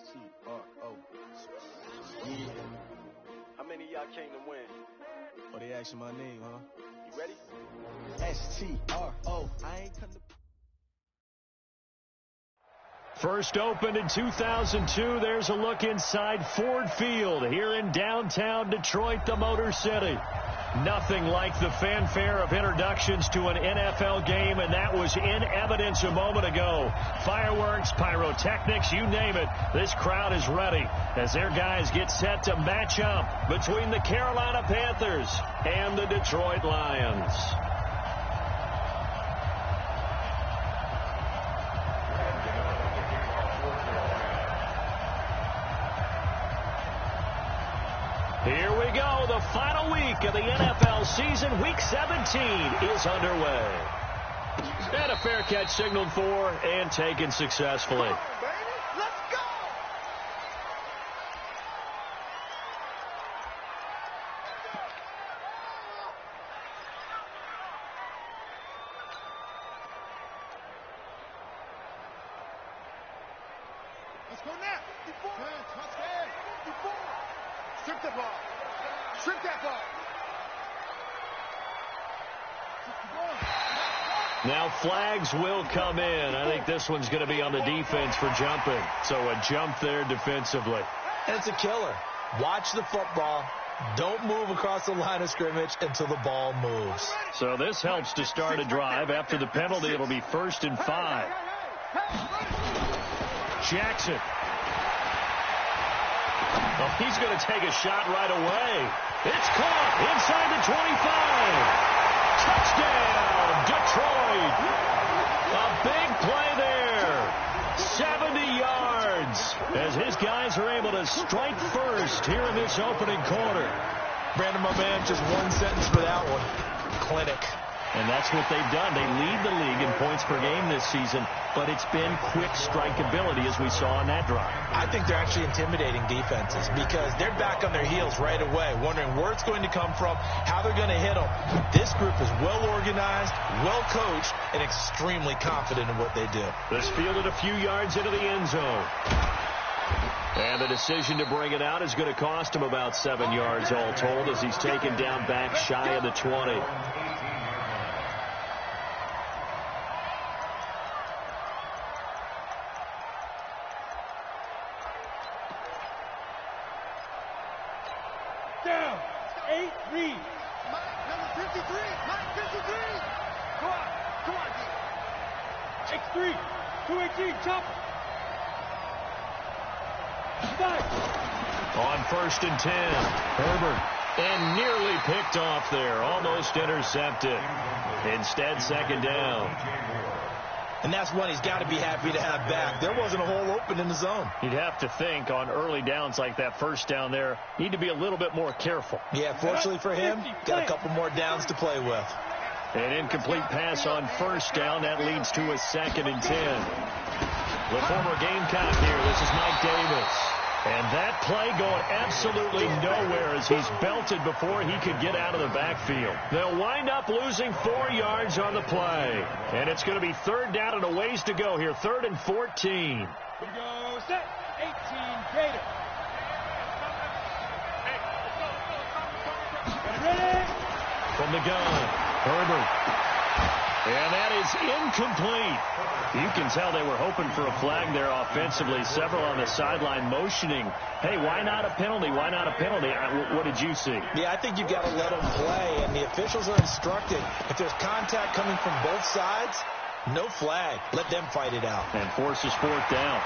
S-T-R-O. Yeah. How many of y'all came to win? Oh, they asking my name, huh? You ready? S-T-R-O. I ain't come to... First opened in 2002, there's a look inside Ford Field here in downtown Detroit, the Motor City. Nothing like the fanfare of introductions to an NFL game, and that was in evidence a moment ago. Fireworks, pyrotechnics, you name it. This crowd is ready as their guys get set to match up between the Carolina Panthers and the Detroit Lions. Here we go. The final week of the NFL season. Week 17 is underway. And a fair catch signaled for and taken successfully. Let's go now. Touchdown. Strip that ball. Strip that ball. Now flags will come in. I think this one's going to be on the defense for jumping. So a jump there defensively. It's a killer. Watch the football. Don't move across the line of scrimmage until the ball moves. So this helps to start a drive. After the penalty, it'll be 1st and 5. Jackson. Oh, he's going to take a shot right away. It's caught inside the 25. Touchdown, Detroit. A big play there. 70 yards as his guys are able to strike first here in this opening quarter. Brandon, my man, just one sentence for that one. Clinic. And that's what they've done. They lead the league in points per game this season, but it's been quick strikeability as we saw on that drive. I think they're actually intimidating defenses because they're back on their heels right away, wondering where it's going to come from, how they're going to hit them. This group is well organized, well coached, and extremely confident in what they do. This fielded a few yards into the end zone. And the decision to bring it out is going to cost him about 7 yards all told as he's taken down back shy of the 20. Down. 8-3. Number 53. Mike 53. Come on. X3. 218. Chop. On 1st and 10, Herbert, and nearly picked off there, almost intercepted. Instead, 2nd down. And that's one he's got to be happy to have back. There wasn't a hole open in the zone. You'd have to think on early downs like that 1st down there, need to be a little bit more careful. Yeah, fortunately for him, got a couple more downs to play with. An incomplete pass on 1st down. That leads to a 2nd and 10. The former Gamecock here. This is Mike Davis. And that play going absolutely nowhere as he's belted before he could get out of the backfield. They'll wind up losing 4 yards on the play. And it's going to be 3rd down and a ways to go here. 3rd and 14. Here we go. Set. 18. Gator. Ready? From the gun, Herbert. And that is incomplete. You can tell they were hoping for a flag there offensively. Several on the sideline motioning, hey, why not a penalty? Why not a penalty? What did you see? Yeah, I think you've got to let them play, and the officials are instructed. If there's contact coming from both sides, no flag. Let them fight it out. And forces 4th down.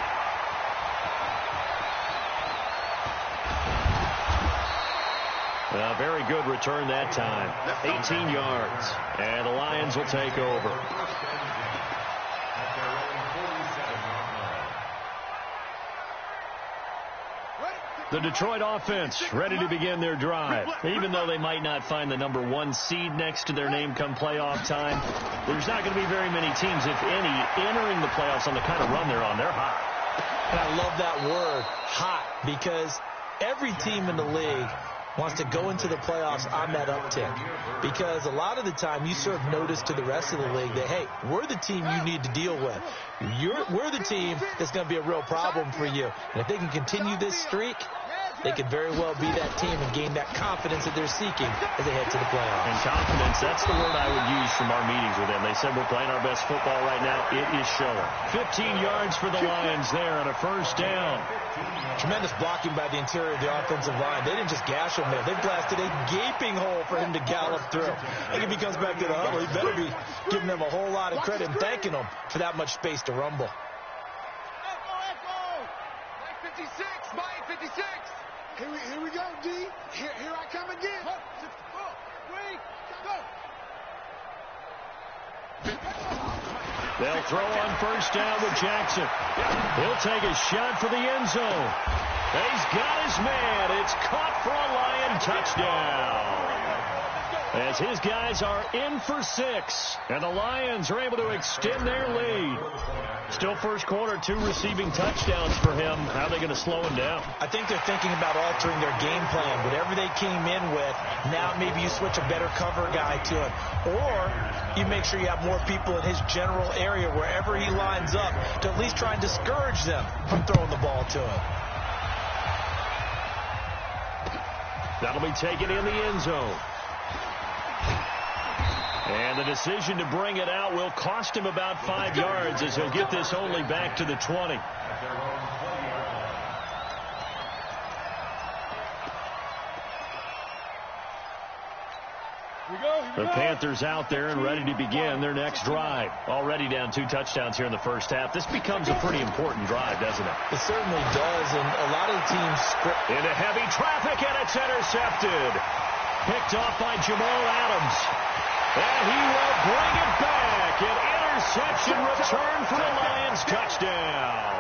A very good return that time. 18 yards. And the Lions will take over. The Detroit offense ready to begin their drive. Even though they might not find the number 1 seed next to their name come playoff time, there's not going to be very many teams, if any, entering the playoffs on the kind of run they're on. They're hot. And I love that word, hot, because every team in the league wants to go into the playoffs on that uptick. Because a lot of the time you serve notice to the rest of the league that, hey, we're the team you need to deal with. We're the team that's going to be a real problem for you. And if they can continue this streak, they could very well be that team and gain that confidence that they're seeking as they head to the playoffs. And confidence, that's the word I would use from our meetings with them. They said we're playing our best football right now. It is showing. 15 yards for the Lions there on a first down. Tremendous blocking by the interior of the offensive line. They didn't just gash him there. They blasted a gaping hole for him to gallop through. I think if he comes back to the huddle, he better be giving them a whole lot of credit and thanking them for that much space to rumble. Mike 56, Mike 56. Here we go, D. Here I come again. They'll throw on first down with Jackson. He'll take a shot for the end zone. He's got his man. It's caught for a Lion touchdown. As his guys are in for 6. And the Lions are able to extend their lead. Still first quarter, 2 receiving touchdowns for him. How are they going to slow him down? I think they're thinking about altering their game plan. Whatever they came in with, now maybe you switch a better cover guy to him. Or you make sure you have more people in his general area wherever he lines up to at least try and discourage them from throwing the ball to him. That'll be taken in the end zone. And the decision to bring it out will cost him about 5 yards as he'll get this only back to the 20. The Panthers out there and ready to begin their next drive. Already down 2 touchdowns here in the first half. This becomes a pretty important drive, doesn't it? It certainly does, and a lot of the teams script into heavy traffic, and it's intercepted. Picked off by Jamal Adams. And he will bring it back. An interception return for the Lions touchdown.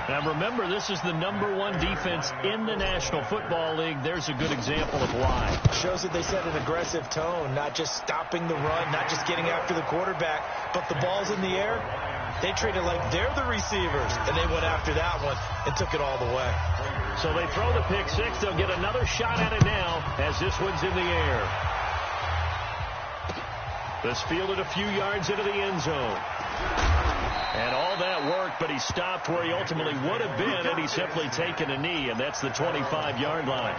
Now remember, this is the #1 defense in the National Football League. There's a good example of why. Shows that they set an aggressive tone, not just stopping the run, not just getting after the quarterback, but the ball's in the air. They treat it like they're the receivers, and they went after that one and took it all the way. So they throw the pick 6. They'll get another shot at it now as this one's in the air. This fielded a few yards into the end zone. And all that worked, but he stopped where he ultimately would have been, and he's simply taken a knee, and that's the 25-yard line.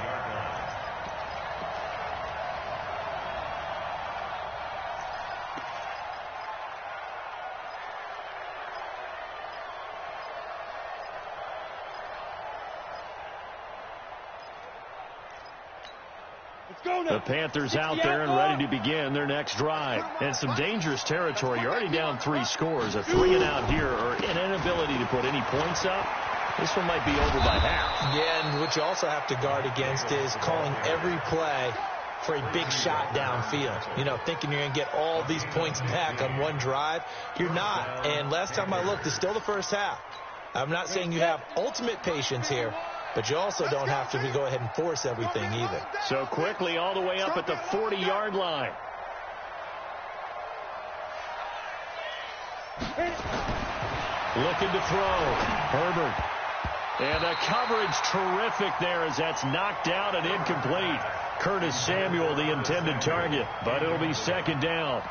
The Panthers out there and ready to begin their next drive. And some dangerous territory. You're already down 3 scores. A 3-and-out here or an inability to put any points up. This one might be over by half. Yeah, and what you also have to guard against is calling every play for a big shot downfield. You know, thinking you're going to get all these points back on one drive. You're not. And last time I looked, it's still the first half. I'm not saying you have ultimate patience here, but you also don't have to go ahead and force everything either. So quickly all the way up at the 40-yard line. Looking to throw. Herbert. And the coverage terrific there as that's knocked down and incomplete. Curtis Samuel, the intended target, but it'll be second down.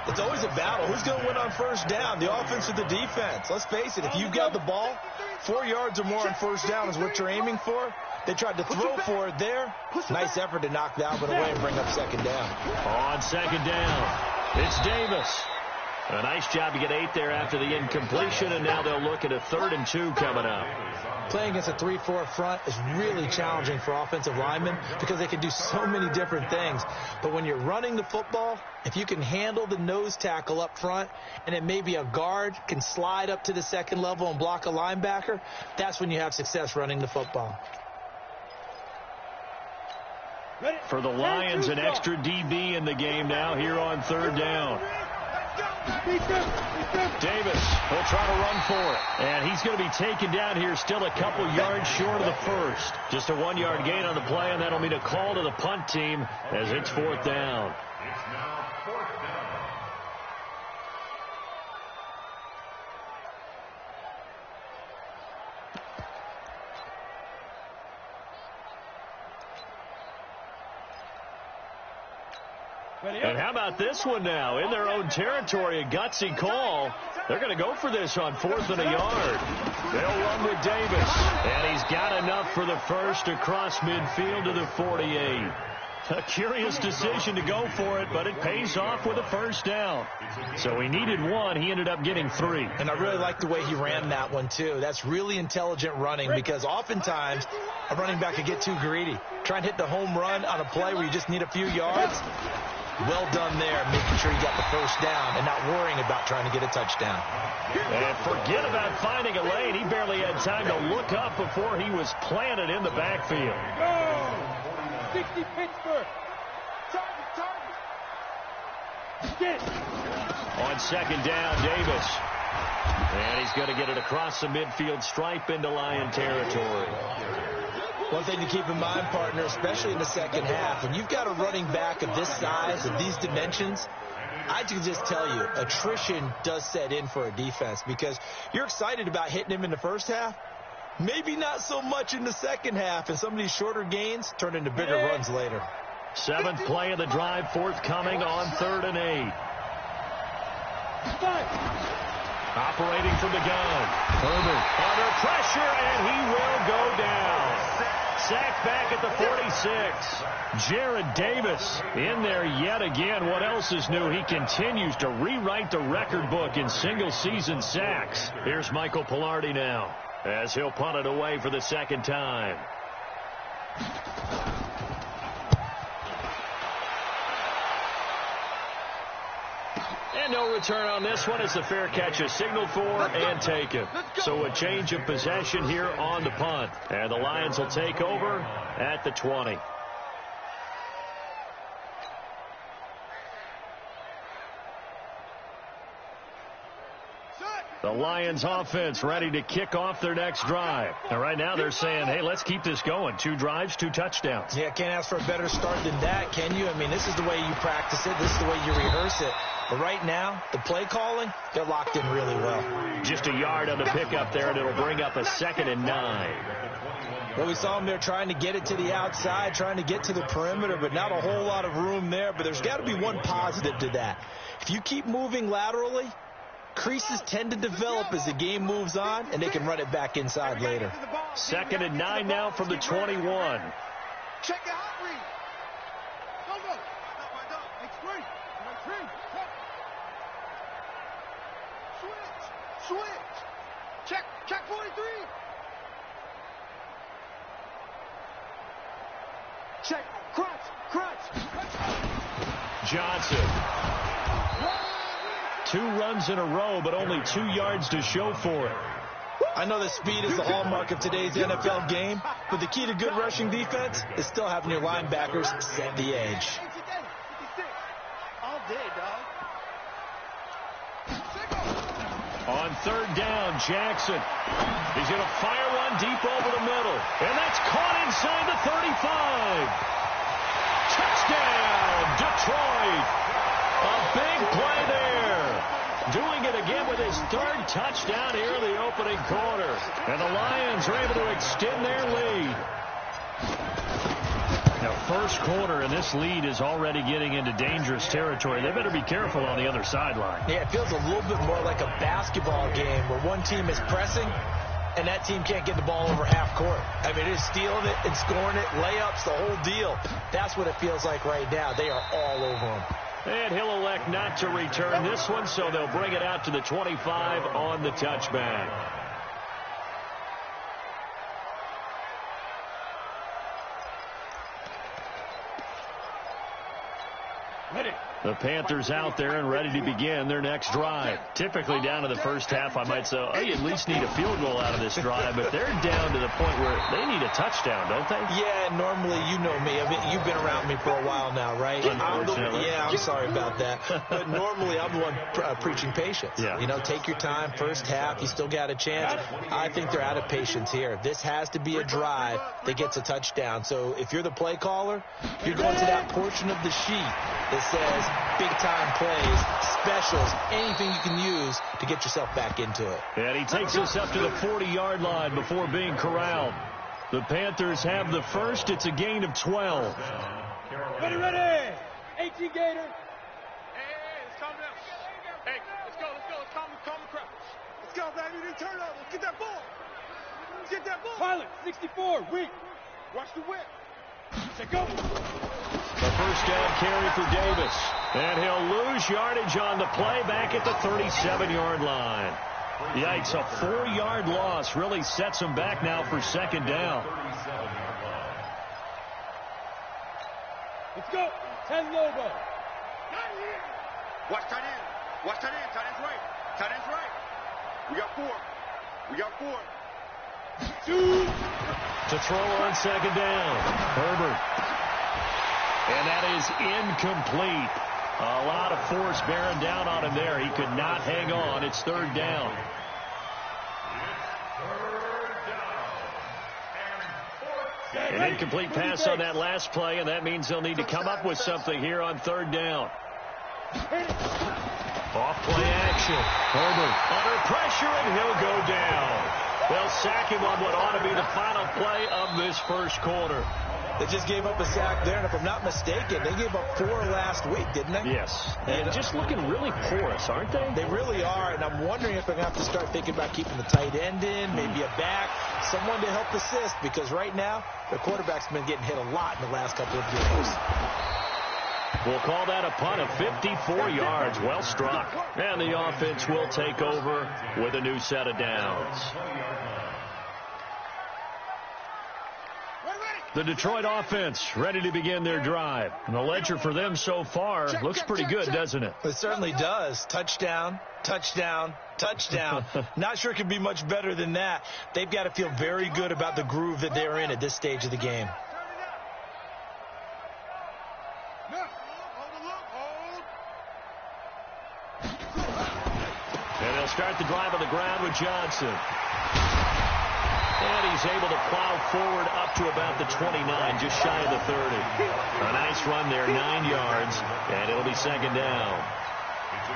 It's always a battle. Who's going to win on first down, the offense or the defense? Let's face it, if you've got the ball, 4 yards or more on first down is what you're aiming for. They tried to throw for it there. Nice effort to knock that one away and bring up second down. On second down, it's Davis. A nice job to get 8 there after the incompletion, and now they'll look at a 3rd and 2 coming up. Playing against a 3-4 front is really challenging for offensive linemen because they can do so many different things. But when you're running the football, if you can handle the nose tackle up front and then maybe a guard can slide up to the second level and block a linebacker, that's when you have success running the football. For the Lions, an extra DB in the game now here on 3rd down. Davis will try to run for it. And he's going to be taken down here still a couple yards short of the first. Just a 1-yard gain on the play, and that'll mean a call to the punt team as it's 4th down. And how about this one now? In their own territory, a gutsy call. They're going to go for this on 4th and a yard. They'll run with Davis. And he's got enough for the first across midfield to the 48. A curious decision to go for it, but it pays off with a first down. So he needed one. He ended up getting 3. And I really like the way he ran that one, too. That's really intelligent running because oftentimes a running back could get too greedy. Try and hit the home run on a play where you just need a few yards. Well done there, making sure you got the first down and not worrying about trying to get a touchdown. And forget about finding a lane. He barely had time to look up before he was planted in the backfield. 60 Pittsburgh. Target. On second down, Davis. And he's going to get it across the midfield stripe into Lion territory. One thing to keep in mind, partner, especially in the second half, when you've got a running back of this size, of these dimensions, I can just tell you, attrition does set in for a defense because you're excited about hitting him in the first half. Maybe not so much in the second half, and some of these shorter gains turn into bigger runs later. 7th play of the drive, forthcoming on 3rd and 8. Operating from the gun. Herbert under pressure, and he will go down. Sacked back at the 46. Jared Davis in there yet again. What else is new? He continues to rewrite the record book in single-season sacks. Here's Michael Pilardi now, as he'll punt it away for the second time. And no return on this one as the fair catch is signaled for and taken. So a change of possession here on the punt. And the Lions will take over at the 20. The Lions offense ready to kick off their next drive. And right now they're saying, hey, let's keep this going. 2 drives, 2 touchdowns. Yeah, can't ask for a better start than that, can you? I mean, this is the way you practice it. This is the way you rehearse it. But right now, the play calling, they're locked in really well. Just a yard on the pickup there, and it'll bring up a 2nd and 9. Well, we saw them there trying to get it to the outside, trying to get to the perimeter, but not a whole lot of room there. But there's got to be one positive to that. If you keep moving laterally, creases tend to develop as the game moves on, and they can run it back inside later. 2nd and 9 now from the 21. Check it out, Reed. Go. Explain. Switch. Check 43. Check. Crunch. Johnson. 2 runs in a row, but only 2 yards to show for it. I know that speed is the hallmark of today's NFL game, but the key to good rushing defense is still having your linebackers set the edge. All day, dog. On 3rd down, Jackson. He's going to fire one deep over the middle. And that's caught inside the 35. Touchdown, Detroit. A big play there. Doing it again with his 3rd touchdown here in the opening quarter. And the Lions are able to extend their lead. Now, first quarter, and this lead is already getting into dangerous territory. They better be careful on the other sideline. Yeah, it feels a little bit more like a basketball game where one team is pressing and that team can't get the ball over half court. I mean, it is stealing it and scoring it, layups, the whole deal. That's what it feels like right now. They are all over them. And he'll elect not to return this one, so they'll bring it out to the 25 on the touchback. Ready. The Panthers out there and ready to begin their next drive. Typically down to the first half, I might say, oh, you at least need a field goal out of this drive, but they're down to the point where they need a touchdown, don't they? Yeah, normally, you know me. I mean, you've been around me for a while now, right? Unfortunately. I'm sorry about that. But normally, I'm the one preaching patience. Yeah. You know, take your time. First half, you still got a chance. I think they're out of patience here. This has to be a drive that gets a touchdown. So if you're the play caller, you're going to that portion of the sheet that says big-time plays, specials, anything you can use to get yourself back into it. And he takes us up to the 40-yard line before being corralled. The Panthers have the first. It's a gain of 12. Ready. 18 Gator. Hey, let's calm down. Hey, let's go. Let's calm the crowd. Let's go, baby. They turn over. Get that ball. Get that ball. Pilot, 64, weak. Watch the whip. Say go. The first down carry for Davis. And he'll lose yardage on the play back at the 37-yard line. Yikes, a 4-yard loss really sets him back now for second down. Let's go. 10 Lobo. Watch tight end. Watch tight end. Tight end's right. Tight end's right. We got four. 2. To throw on second down. Herbert. And that is incomplete. A lot of force bearing down on him there. He could not hang on. It's third down. An incomplete pass on that last play, and that means they'll need to come up with something here on third down. Off play action. Herbert under pressure, and he'll go down. They'll sack him on what ought to be the final play of this first quarter. They just gave up a sack there, and if I'm not mistaken, they gave up 4 last week, didn't they? Yes. And just looking really porous, aren't they? They really are, and I'm wondering if they're going to have to start thinking about keeping the tight end in, maybe a back, someone to help assist, because right now, their quarterback's been getting hit a lot in the last couple of games. We'll call that a punt of 54 yards. Well struck. And the offense will take over with a new set of downs. The Detroit offense ready to begin their drive. And the ledger for them so far looks pretty good, doesn't it? It certainly does. Touchdown, touchdown, touchdown. Not sure it could be much better than that. They've got to feel very good about the groove that they're in at this stage of the game. And they'll start the drive on the ground with Johnson. And he's able to plow forward up to about the 29, just shy of the 30. A nice run there, 9 yards, and it'll be second down.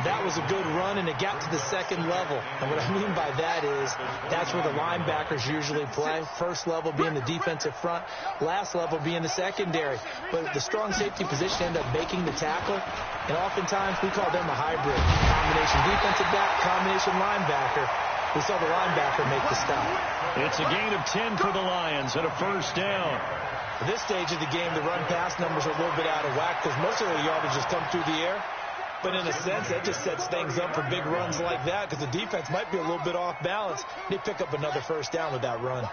That was a good run, and it got to the second level. And what I mean by that is that's where the linebackers usually play. First level being the defensive front, last level being the secondary. But the strong safety position ended up making the tackle, and oftentimes we call them a hybrid. Combination defensive back, combination linebacker. We saw the linebacker make the stop. It's a gain of 10 for the Lions and a first down. At this stage of the game, the run-pass numbers are a little bit out of whack because most of the yardage has come through the air. But in a sense, that just sets things up for big runs like that because the defense might be a little bit off balance. They pick up another first down with that run.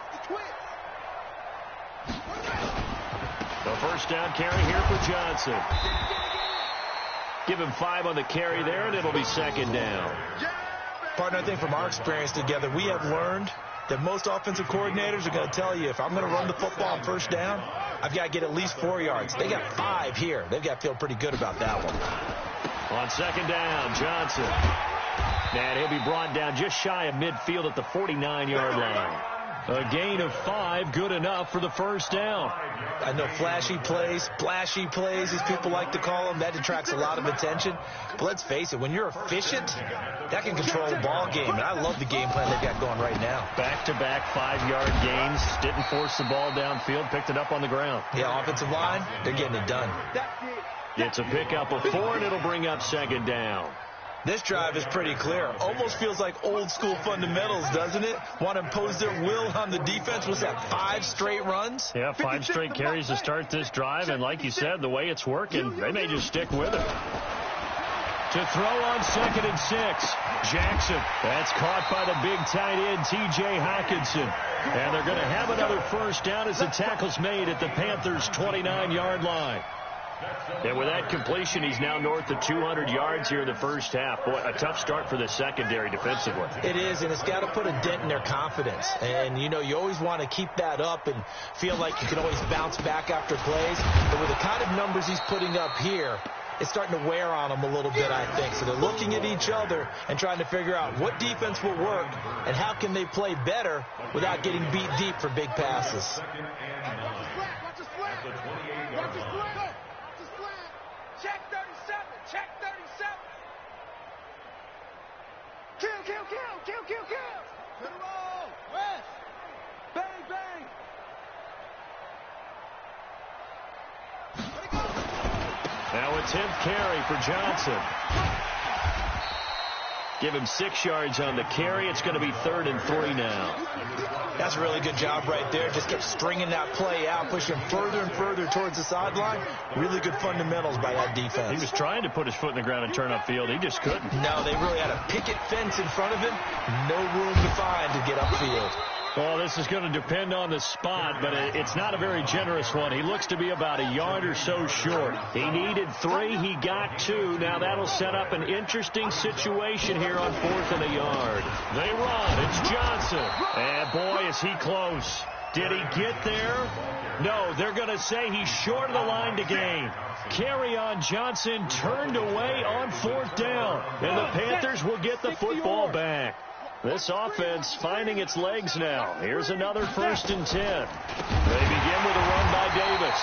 The first down carry here for Johnson. Give him 5 on the carry there, and it'll be second down. Partner, I think from our experience together, we have learned that most offensive coordinators are going to tell you, if I'm going to run the football on first down, I've got to get at least 4 yards. They got 5 here. They've got to feel pretty good about that one. On second down, Johnson. And he'll be brought down just shy of midfield at the 49-yard line. A gain of 5, good enough for the first down. I know flashy plays, splashy plays, as people like to call them, that attracts a lot of attention. But let's face it, when you're efficient, that can control a ball game. And I love the game plan they've got going right now. Back-to-back 5-yard gains. Didn't force the ball downfield, picked it up on the ground. Yeah, offensive line, they're getting it done. It's a pickup of 4, and it'll bring up second down. This drive is pretty clear. Almost feels like old school fundamentals, doesn't it? Want to impose their will on the defense. Was that 5 straight runs? Yeah, 5 straight carries to start this drive. And like you said, the way it's working, they may just stick with it. To throw on second and 6. Jackson. That's caught by the big tight end, T.J. Hockenson. And they're going to have another first down as the tackle's made at the Panthers' 29-yard line. And with that completion, he's now north of 200 yards here in the first half. Boy, a tough start for the secondary defensively. It is, and it's got to put a dent in their confidence. And, you know, you always want to keep that up and feel like you can always bounce back after plays. But with the kind of numbers he's putting up here, it's starting to wear on them a little bit, I think. So they're looking at each other and trying to figure out what defense will work and how can they play better without getting beat deep for big passes. Check 37. Check 37. Kill. To the roll. West. Bang. Now a 10th carry for Johnson. Give him 6 yards on the carry. It's going to be 3rd and 3 now. That's a really good job right there. Just kept stringing that play out, pushing further and further towards the sideline. Really good fundamentals by that defense. He was trying to put his foot in the ground and turn upfield. He just couldn't. No, they really had a picket fence in front of him. No room to find to get upfield. Well, this is going to depend on the spot, but it's not a very generous one. He looks to be about a yard or so short. He needed 3. He got 2. Now that'll set up an interesting situation here on 4th and a yard. They run. It's Johnson. And, boy, is he close. Did he get there? No, they're going to say he's short of the line to gain. Carry on Johnson turned away on 4th down. And the Panthers will get the football back. This offense finding its legs now. Here's another 1st and 10. They begin with a run by Davis.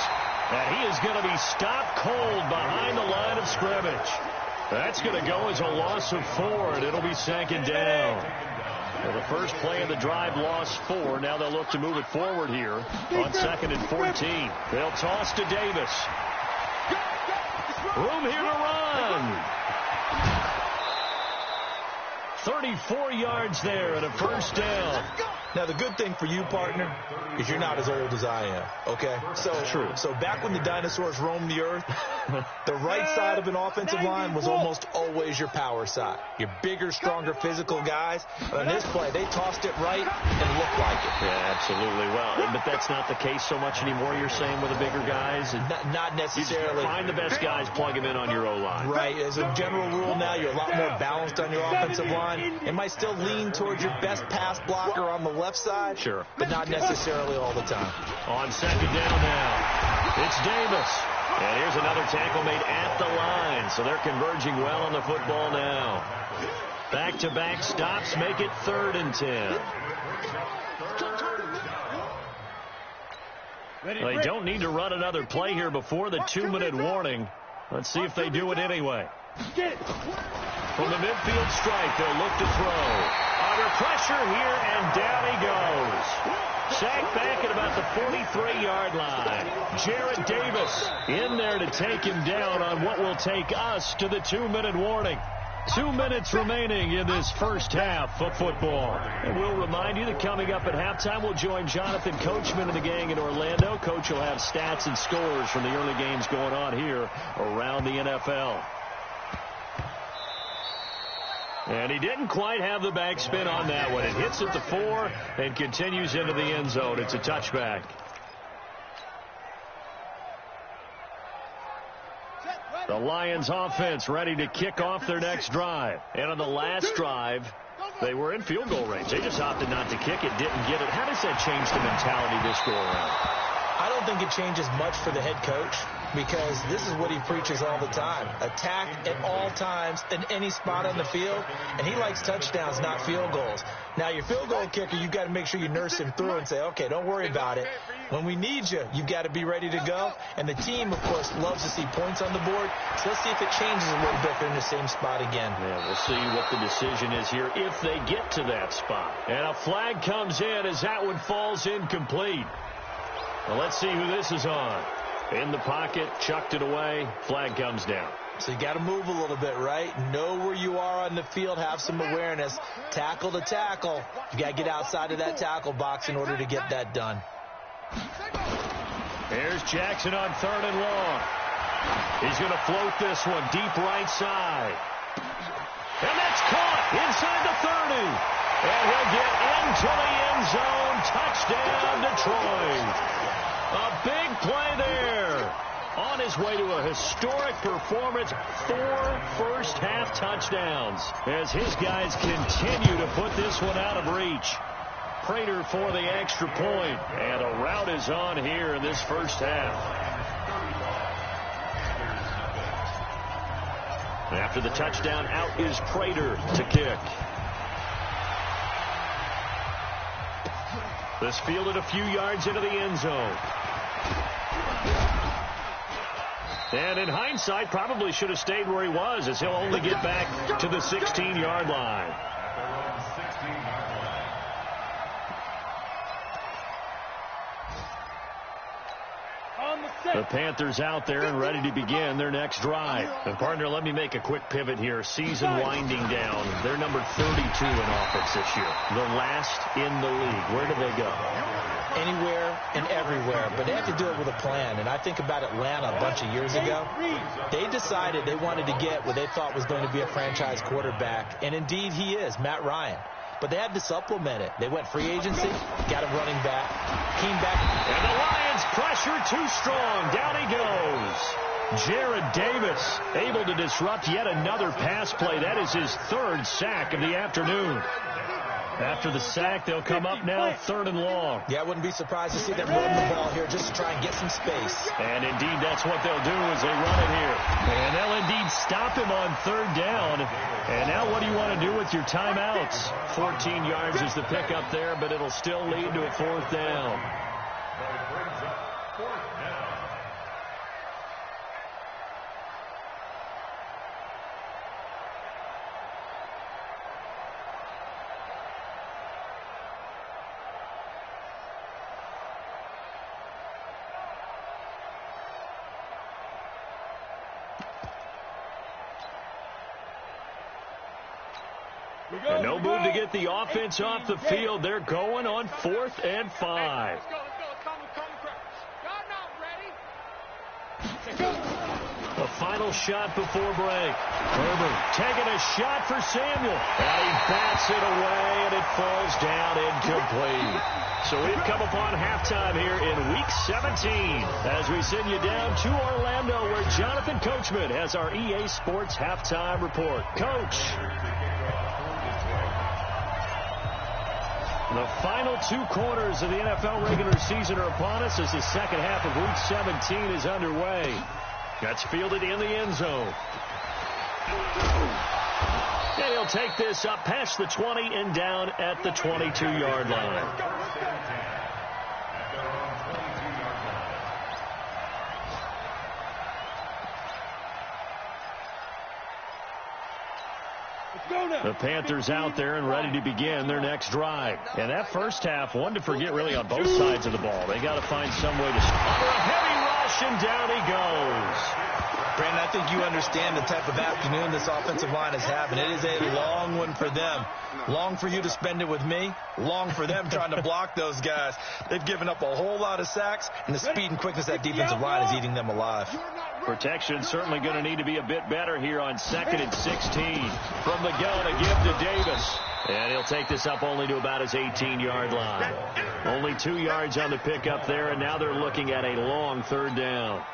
And he is going to be stopped cold behind the line of scrimmage. That's going to go as a loss of 4, and it'll be 2nd down. Well, the first play of the drive lost 4. Now they'll look to move it forward here on 2nd and 14. They'll toss to Davis. Room here to run. 34 yards there and a 1st down. Now, the good thing for you, partner, is you're not as old as I am, okay? True. So back when the dinosaurs roamed the earth, the right side of an offensive line was almost always your power side. Your bigger, stronger, physical guys. But on this play, they tossed it right and looked like it. Yeah, absolutely. Well, but that's not the case so much anymore, you're saying, with the bigger guys? Not necessarily. You just find the best guys, plug them in on your O-line. Right. As a general rule now, you're a lot more balanced on your offensive line. It might still lean towards your best pass blocker on the left side. Sure. But not necessarily all the time. On 2nd down now, it's Davis. And here's another tackle made at the line. So they're converging well on the football now. Back-to-back stops make it 3rd and 10. They don't need to run another play here before the 2-minute warning. Let's see if they do it anyway. From the midfield stripe, they'll look to throw. Under pressure here, and down he goes. Sacked back at about the 43-yard line. Jarrett Davis in there to take him down on what will take us to the 2-minute warning. 2 minutes remaining in this first half of football. And we'll remind you that coming up at halftime, we'll join Jonathan Coachman and the gang in Orlando. Coach will have stats and scores from the early games going on here around the NFL. And he didn't quite have the backspin on that one. It hits at the 4 and continues into the end zone. It's a touchback. The Lions offense ready to kick off their next drive. And on the last drive, they were in field goal range. They just opted not to kick it, didn't get it. How does that change the mentality this go around? I don't think it changes much for the head coach, because this is what he preaches all the time. Attack at all times in any spot on the field, and he likes touchdowns, not field goals. Now, your field goal kicker, you've got to make sure you nurse him through and say, okay, don't worry about it. When we need you, you've got to be ready to go. And the team, of course, loves to see points on the board. So let's see if it changes a little bit. They're in the same spot again. Yeah, we'll see what the decision is here if they get to that spot. And a flag comes in as that one falls incomplete. Well, let's see who this is on. In the pocket, chucked it away, flag comes down. So you got to move a little bit, right? Know where you are on the field, have some awareness. Tackle to tackle. You got to get outside of that tackle box in order to get that done. Here's Jackson on 3rd and long. He's going to float this one deep right side. And that's caught inside the 30. And he'll get into the end zone. Touchdown, Detroit. A big play there. On his way to a historic performance, 4 first-half touchdowns as his guys continue to put this one out of reach. Prater for the extra point, and a rout is on here in this first half. After the touchdown, out is Prater to kick. This fielded a few yards into the end zone. And in hindsight, probably should have stayed where he was, as he'll only get back to the 16-yard line. On the The Panthers out there and ready to begin their next drive. And partner, let me make a quick pivot here. Season winding down. They're number 32 in offense this year. The last in the league. Where do they go? Anywhere and everywhere, but they have to do it with a plan. And I think about Atlanta a bunch of years ago. They decided they wanted to get what they thought was going to be a franchise quarterback, and indeed he is, Matt Ryan. But they had to supplement it. They went free agency, got a running back, came back. And the Lions pressure too strong. Down he goes. Jared Davis able to disrupt yet another pass play. That is his third sack of the afternoon. After the sack, they'll come up now 3rd and long. Yeah, I wouldn't be surprised to see them run the ball here just to try and get some space. And indeed, that's what they'll do as they run it here. And they'll indeed stop him on 3rd down. And now what do you want to do with your timeouts? 14 yards is the pickup there, but it'll still lead to a 4th down. And no move to get the offense off the field. They're going on 4th and 5. Let's go. Calm the crowd. Y'all not ready. Let's go. The final shot before break. Herbert taking a shot for Samuel. And he bats it away, and it falls down incomplete. So we've come upon halftime here in Week 17 as we send you down to Orlando, where Jonathan Coachman has our EA Sports halftime report. Coach. The final 2 quarters of the NFL regular season are upon us as the second half of Week 17 is underway. That's fielded in the end zone. And he'll take this up past the 20 and down at the 22-yard line. The Panthers out there and ready to begin their next drive. And that first half, one to forget really on both sides of the ball. They got to find some way to under a heavy rush, and down he goes. Brandon, I think you understand the type of afternoon this offensive line is having. It is a long one for them. Long for you to spend it with me. Long for them trying to block those guys. They've given up a whole lot of sacks, and the speed and quickness of that defensive line is eating them alive. Protection certainly going to need to be a bit better here on 2nd and 16. From the gun, a give to Davis. And he'll take this up only to about his 18-yard line. Only 2 yards on the pickup there, and now they're looking at a long 3rd down.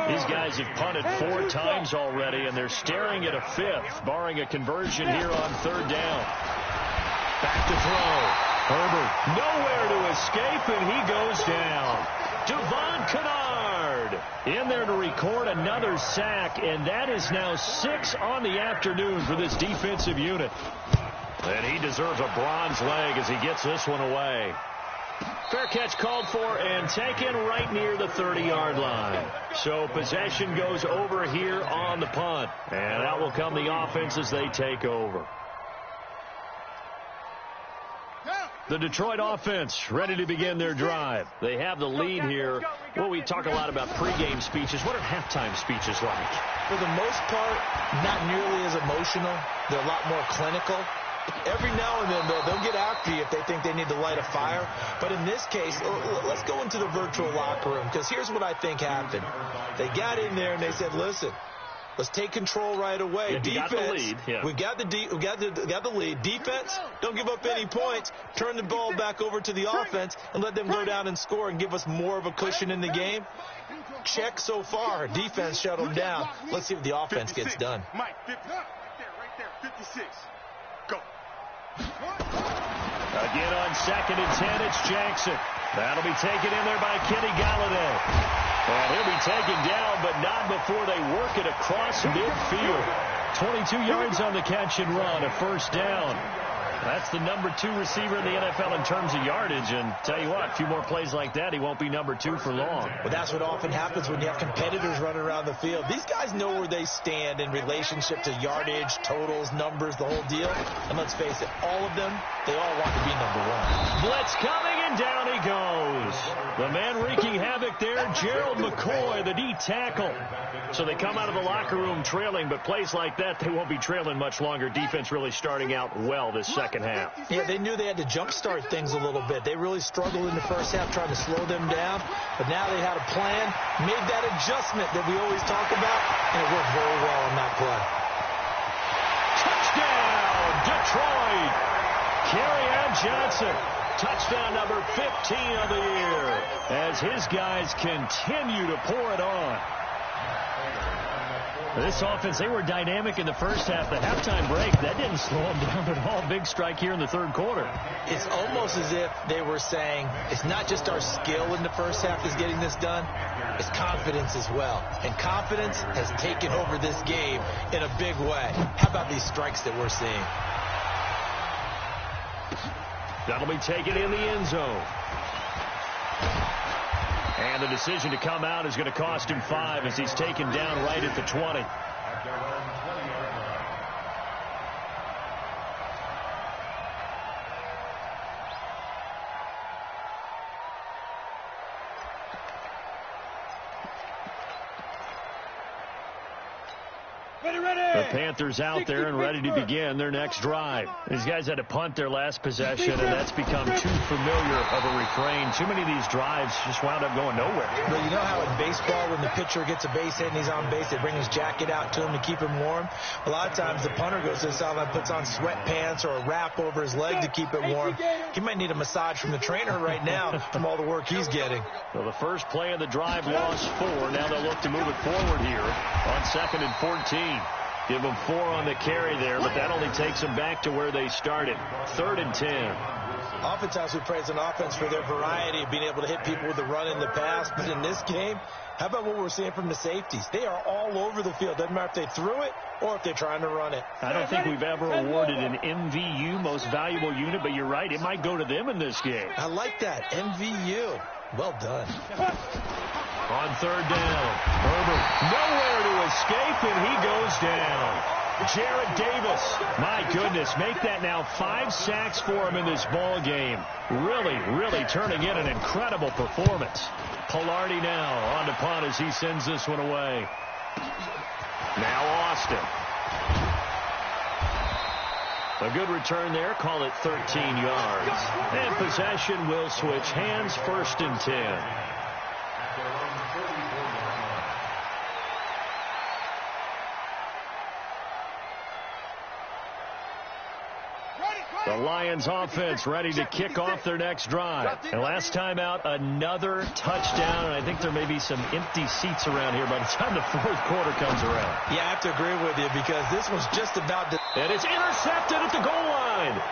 These guys have punted 4 times already, and they're staring at a 5th, barring a conversion here on 3rd down. Back to throw. Herbert nowhere to escape, and he goes down. Devon Kennard in there to record another sack, and that is now 6 on the afternoon for this defensive unit. And he deserves a bronze leg as he gets this one away. Fair catch called for and taken right near the 30-yard line. So possession goes over here on the punt. And out will come the offense as they take over. The Detroit offense ready to begin their drive. They have the lead here. Well, we talk a lot about pregame speeches. What are halftime speeches like? For the most part, not nearly as emotional. They're a lot more clinical. Every now and then, though, they'll get after you if they think they need to light a fire. But in this case, let's go into the virtual locker room, because here's what I think happened. They got in there and they said, listen, let's take control right away. Yeah, Defense, we got the lead. Defense, don't give up any points. Turn the ball back over to the offense and let them go down and score and give us more of a cushion in the game. Check so far. Defense shut them down. Let's see what the offense gets done. Mike, 50, right there, 56. Go. Again on 2nd and 10, it's Jackson. That'll be taken in there by Kenny Galladay. And he'll be taken down, but not before they work it across midfield. 22 yards on the catch and run, a 1st down. That's the number 2 receiver in the NFL in terms of yardage. And tell you what, a few more plays like that, he won't be number 2 for long. Well, that's what often happens when you have competitors running around the field. These guys know where they stand in relationship to yardage, totals, numbers, the whole deal. And let's face it, all of them, they all want to be number 1. Blitz coming, and And down he goes. The man wreaking havoc there, Gerald McCoy, the D tackle. So they come out of the locker room trailing, but plays like that, they won't be trailing much longer. Defense really starting out well this second half. Yeah, they knew they had to jumpstart things a little bit. They really struggled in the first half trying to slow them down, but now they had a plan, made that adjustment that we always talk about, and it worked very well on that play. Touchdown, Detroit! Kerryon Johnson, touchdown number 15 of the year, as his guys continue to pour it on. This offense, they were dynamic in the first half. The halftime break, that didn't slow them down at all. Big strike here in the third quarter. It's almost as if they were saying, it's not just our skill in the first half that's getting this done, it's confidence as well. And confidence has taken over this game in a big way. How about these strikes that we're seeing? That'll be taken in the end zone. And the decision to come out is going to cost him 5 as he's taken down right at the 20. The Panthers out there and ready to begin their next drive. These guys had to punt their last possession, and that's become too familiar of a refrain. Too many of these drives just wound up going nowhere. Well, you know how in baseball, when the pitcher gets a base hit and he's on base, they bring his jacket out to him to keep him warm? A lot of times the punter goes to the sideline, puts on sweatpants or a wrap over his leg to keep it warm. He might need a massage from the trainer right now from all the work he's getting. So the first play of the drive lost 4. Now they'll look to move it forward here on 2nd and 14. Give them 4 on the carry there, but that only takes them back to where they started. 3rd and 10. Oftentimes we praise an offense for their variety of being able to hit people with the run in the pass, but in this game, how about what we're seeing from the safeties? They are all over the field. Doesn't matter if they threw it or if they're trying to run it. I don't think we've ever awarded an MVU, most valuable unit, but you're right, it might go to them in this game. I like that, MVU. Well done. On 3rd down, Herbert nowhere to escape, and he goes down. Jarrett Davis, my goodness, make that now 5 sacks for him in this ball game. Really turning in an incredible performance. Polardi now on to punt as he sends this one away. Now Austin. A good return there, call it 13 yards. And possession will switch hands, 1st and 10. The Lions offense ready to kick off their next drive. And last time out, another touchdown. And I think there may be some empty seats around here by the time the 4th quarter comes around. Yeah, I have to agree with you because this was just about to... And it's intercepted at the goal line.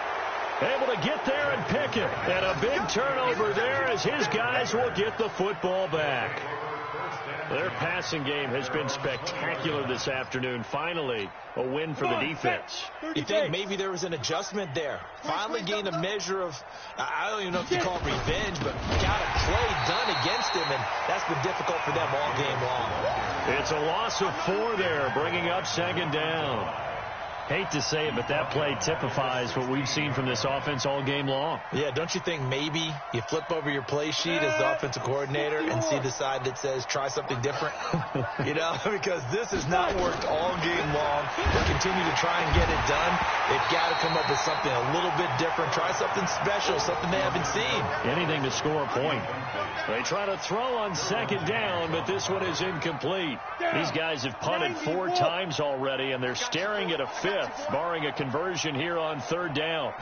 Able to get there and pick it. And a big turnover there as his guys will get the football back. Their passing game has been spectacular this afternoon. Finally, a win for the defense. You think maybe there was an adjustment there? Finally gained a measure of, I don't even know if you call it revenge, but got a play done against him, and that's been difficult for them all game long. It's a loss of 4 there, bringing up 2nd down. Hate to say it, but that play typifies what we've seen from this offense all game long. Yeah, don't you think maybe you flip over your play sheet as the offensive coordinator and see the side that says try something different? You know, because this has not worked all game long. They continue to try and get it done. They've got to come up with something a little bit different. Try something special, something they haven't seen. Anything to score a point. They try to throw on 2nd down, but this one is incomplete. These guys have punted 4 times already, and they're staring at a 5th, barring a conversion here on 3rd down.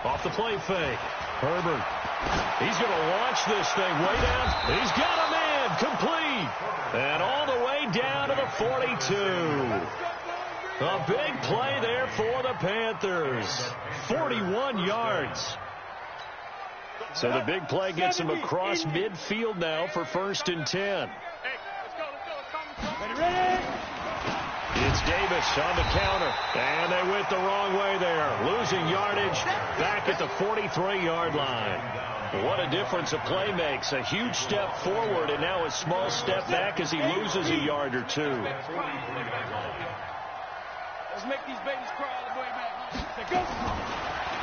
Off the play fake. Herbert. He's going to launch this thing way down. He's got a man complete. And all the way down to the 42. A big play there for the Panthers. 41 yards. So the big play gets him across midfield now for 1st and 10. It's Davis on the counter, and they went the wrong way there. Losing yardage back at the 43-yard line. What a difference a play makes. A huge step forward and now a small step back as he loses a yard or 2. Let's make these babies cry all the way back home. Go.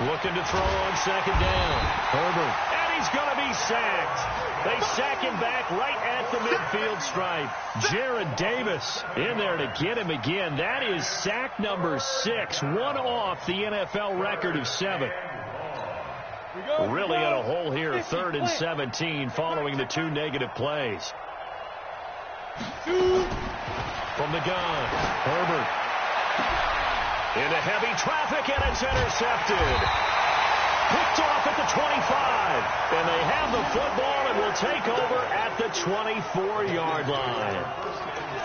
Looking to throw on second down. Herbert. And he's going to be sacked. They sack him back right at the midfield stripe. Jared Davis in there to get him again. That is sack number 6. One off the NFL record of 7. Really in a hole here. 3rd and 17 following the 2 negative plays. From the gun. Herbert. Into heavy traffic, and it's intercepted. Picked off at the 25. And they have the football and will take over at the 24-yard line.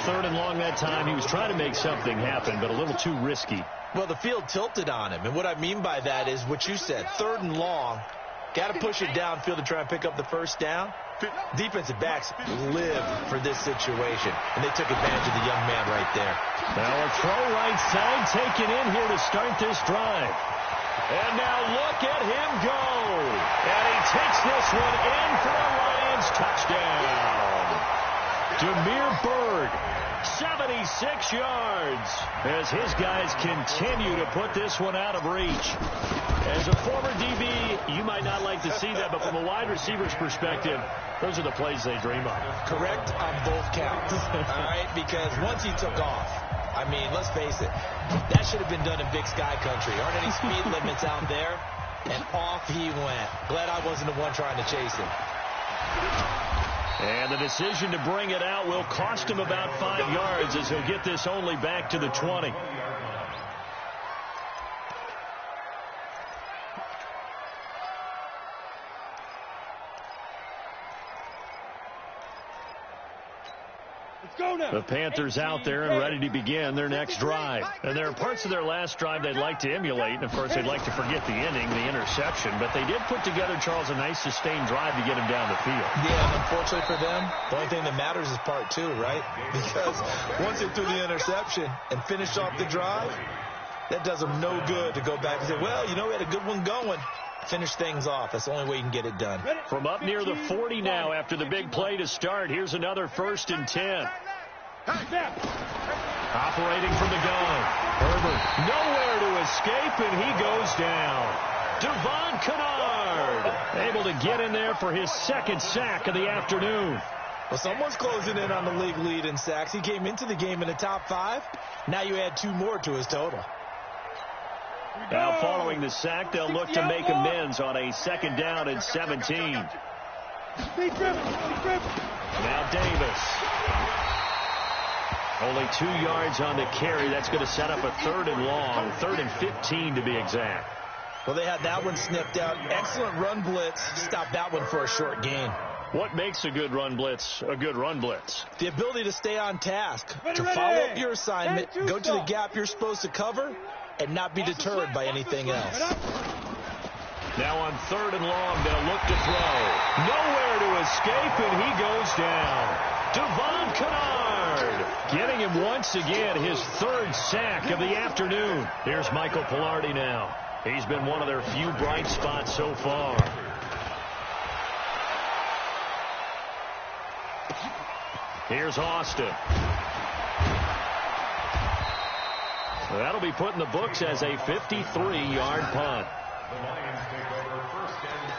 3rd and long that time. He was trying to make something happen, but a little too risky. Well, the field tilted on him. And what I mean by that is what you said. 3rd and long. Got to push it downfield to try and pick up the first down. Defensive backs live for this situation, and they took advantage of the young man right there. Now a throw right side taken in here to start this drive. And now look at him go. And he takes this one in for a Lions touchdown. Demir Bird, 76 yards, as his guys continue to put this one out of reach. As a former DB, you might not like to see that, but from a wide receiver's perspective, those are the plays they dream of. Correct on both counts, all right? Because once he took off, I mean, let's face it, that should have been done in Big Sky Country. Aren't any speed limits out there? And off he went. Glad I wasn't the one trying to chase him. And the decision to bring it out will cost him about 5 yards as he'll get this only back to the 20. The Panthers out there and ready to begin their next drive. And there are parts of their last drive they'd like to emulate. And, of course, they'd like to forget the inning, the interception. But they did put together, Charles, a nice sustained drive to get him down the field. Yeah, and unfortunately for them, the only thing that matters is part 2, right? Because once they threw the interception and finished off the drive, that does them no good to go back and say, well, you know, we had a good one going. Finish things off. That's the only way you can get it done. From up near the 40 now after the big play to start, here's another 1st and 10. Operating from the gun. Herbert nowhere to escape, and he goes down. Devon Kennard able to get in there for his 2nd sack of the afternoon. Well, someone's closing in on the league lead in sacks. He came into the game in the top 5. Now you add 2 more to his total. Now following the sack, they'll look to make amends on a 2nd down and 17. Now Davis. Only 2 yards on the carry. That's going to set up a 3rd and long, 3rd and 15 to be exact. Well, they had that one sniffed out. Excellent run blitz. Stop that one for a short gain. What makes a good run blitz a good run blitz? The ability to stay on task, to follow up your assignment, go to the gap you're supposed to cover, and not be deterred by anything else. Now on 3rd and long, they'll look to throw. Nowhere to escape, and he goes down. Devon Kennard getting him once again his 3rd sack of the afternoon. Here's Michael Pilardi now. He's been one of their few bright spots so far. Here's Austin. That'll be put in the books as a 53-yard punt. The Lions take over 1st and 10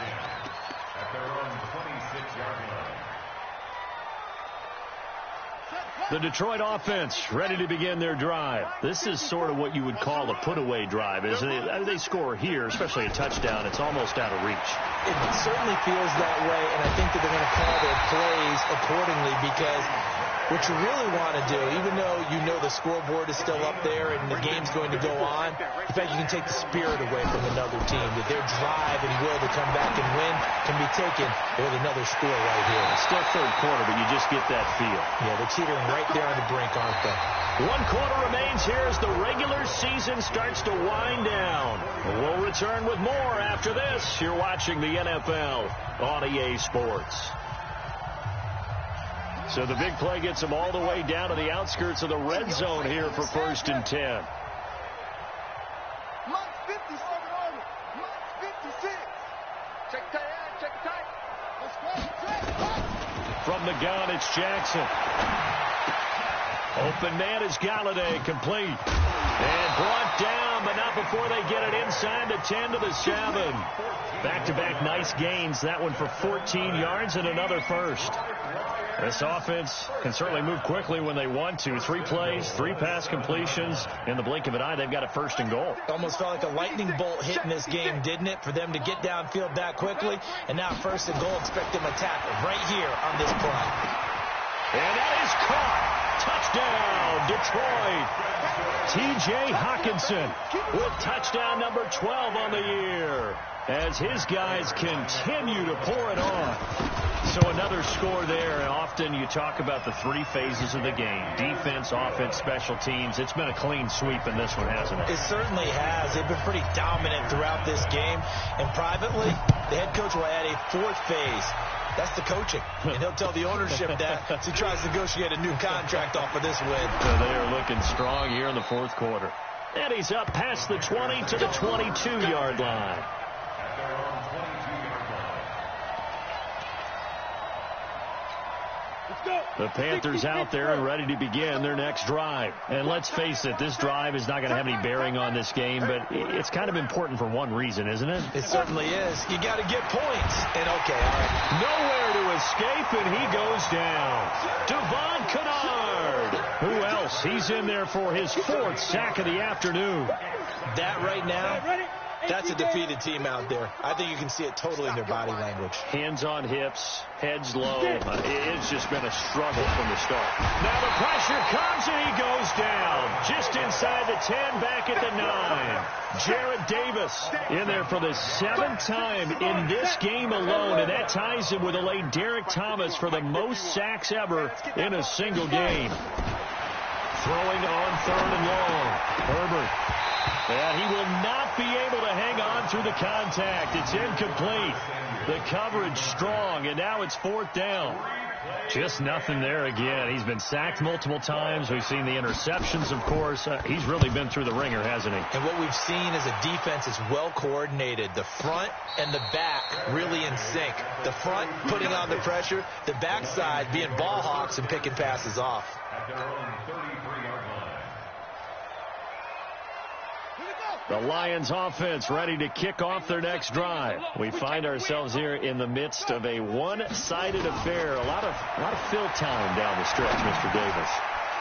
at their own 26-yard line. The Detroit offense ready to begin their drive. This is sort of what you would call a put-away drive, isn't it? I mean, they score here, especially a touchdown. It's almost out of reach. It certainly feels that way, and I think that they're going to call their plays accordingly because what you really want to do, even though you know the scoreboard is still up there and the game's going to go on, the fact you can take the spirit away from another team, that their drive and will to come back and win can be taken with another score right here. It's still 3rd quarter, but you just get that feel. Yeah, they're teetering right there on the brink, aren't they? 1 quarter remains here as the regular season starts to wind down. We'll return with more after this. You're watching the NFL on EA Sports. So the big play gets them all the way down to the outskirts of the red zone here for 1st and 10. From the gun, it's Jackson. Open man is Galladay, complete. And brought down, but not before they get it inside the 10 to the 7. Back-to-back nice gains. That one for 14 yards and another first. This offense can certainly move quickly when they want to. 3 plays, 3 pass completions. In the blink of an eye, they've got a first and goal. Almost felt like a lightning bolt hit in this game, didn't it? For them to get downfield that quickly. And now first and goal, expect them to tackle right here on this play. And that is caught. Touchdown, Detroit. T.J. Hawkinson with touchdown number 12 on the year as his guys continue to pour it on. So another score there, and often you talk about the 3 phases of the game. Defense, offense, special teams. It's been a clean sweep in this one, hasn't it? It certainly has. They've been pretty dominant throughout this game. And privately, the head coach will add a 4th phase. That's the coaching. And he'll tell the ownership that as he tries to negotiate a new contract off of this win. So they are looking strong here in the 4th quarter. And he's up past the 20 to the 22-yard line. The Panthers out there and ready to begin their next drive. And let's face it, this drive is not going to have any bearing on this game, but it's kind of important for one reason, isn't it? It certainly is. You got to get points. And okay, all right. Nowhere to escape, and he goes down. Devon Kennard. Who else? He's in there for his 4th sack of the afternoon. That right now, that's a defeated team out there. I think you can see it totally in their body language. Hands on hips, heads low. It's just been a struggle from the start. Now the pressure comes and he goes down. Just inside the 10, back at the 9. Jarrett Davis in there for the 7th time in this game alone, and that ties him with the late Derek Thomas for the most sacks ever in a single game. Throwing on 3rd and long. Herbert. And he will not be able to hang on through the contact. It's incomplete. The coverage strong, and now it's 4th down. Just nothing there again. He's been sacked multiple times. We've seen the interceptions, of course. He's really been through the ringer, hasn't he? And what we've seen is a defense is well coordinated. The front and the back really in sync. The front putting on the pressure. The backside being ball hawks and picking passes off. At their own 33-yard line. The Lions offense ready to kick off their next drive. We find ourselves here in the midst of a one-sided affair. A lot of fill time down the stretch, Mr. Davis.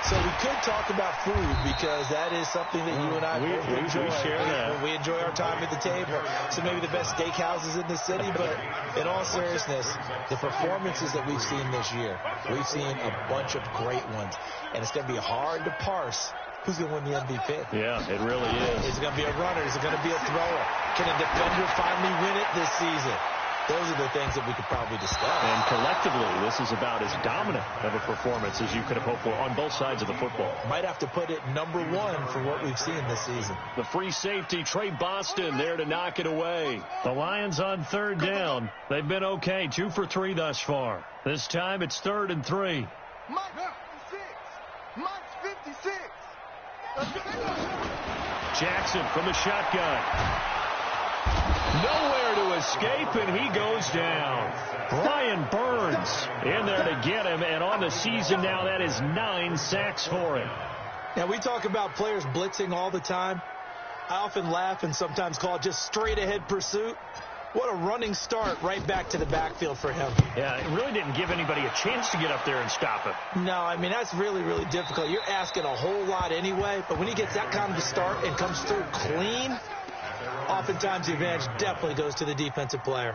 So we could talk about food because that is something that you and I enjoy. We share that. We enjoy our time at the table. So maybe the best steakhouses in the city, but in all seriousness, the performances that we've seen this year, we've seen a bunch of great ones. And it's going to be hard to parse who's going to win the MVP. Yeah, it really is. Is it going to be a runner? Is it going to be a thrower? Can a defender finally win it this season? Those are the things that we could probably discuss. And collectively, this is about as dominant of a performance as you could have hoped for on both sides of the football. Might have to put it number 1 for what we've seen this season. The free safety, Trey Boston, there to knock it away. The Lions on 3rd down. They've been okay, 2 for 3 thus far. This time it's 3rd and 3. Mike 56. Mike's 56. Jackson from the shotgun. Nowhere to escape, and he goes down. Brian Burns in there to get him, and on the season now, that is 9 sacks for him. Now, we talk about players blitzing all the time. I often laugh and sometimes call it just straight-ahead pursuit. What a running start right back to the backfield for him. Yeah, it really didn't give anybody a chance to get up there and stop him. No, I mean, that's really, really difficult. You're asking a whole lot anyway, but when he gets that kind of a start and comes through clean, oftentimes the advantage definitely goes to the defensive player.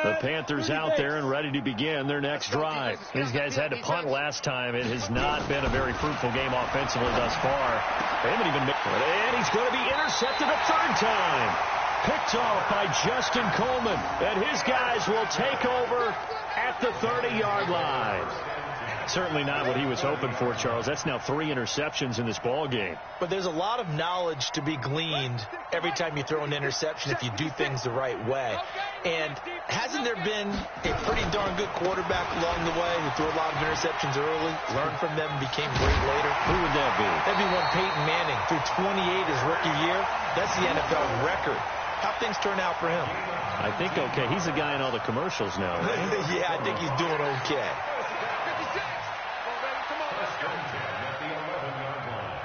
The Panthers out there and ready to begin their next drive. These guys had to punt last time. It has not been a very fruitful game offensively thus far. They haven't even made it. And he's going to be intercepted a 3rd time. Picked off by Justin Coleman. And his guys will take over at the 30-yard line. Certainly not what he was hoping for, Charles. That's now 3 interceptions in this ball game. But there's a lot of knowledge to be gleaned every time you throw an interception if you do things the right way. And hasn't there been a pretty darn good quarterback along the way who threw a lot of interceptions early, learned from them, and became great later? Who would that be? That'd be one Peyton Manning. Threw 28 his rookie year. That's the NFL record How things turn out for him? I think okay. He's the guy in all the commercials now, right? Yeah, I think he's doing okay. 56. Come on, baby. Come on, let's go. At the 11-yard line.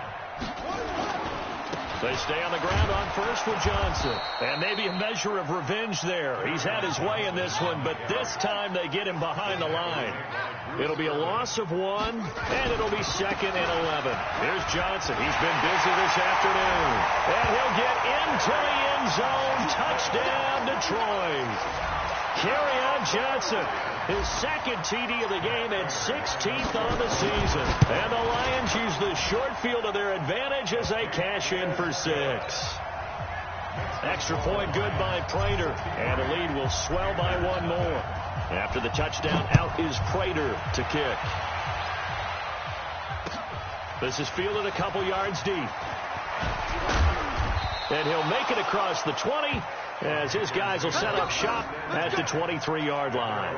They stay on the ground on first with Johnson. And maybe a measure of revenge there. He's had his way in this one, but this time they get him behind the line. It'll be a loss of 1, and it'll be 2nd and 11. Here's Johnson. He's been busy this afternoon. And he'll get into the end zone. Touchdown, Detroit. Kerryon Johnson, his 2nd TD of the game and 16th on the season. And the Lions use the short field to their advantage as they cash in for 6. Extra point good by Prater, and the lead will swell by 1 more. After the touchdown, out is Prater to kick. This is fielded a couple yards deep. And he'll make it across the 20 as his guys will set up shop at the 23-yard line.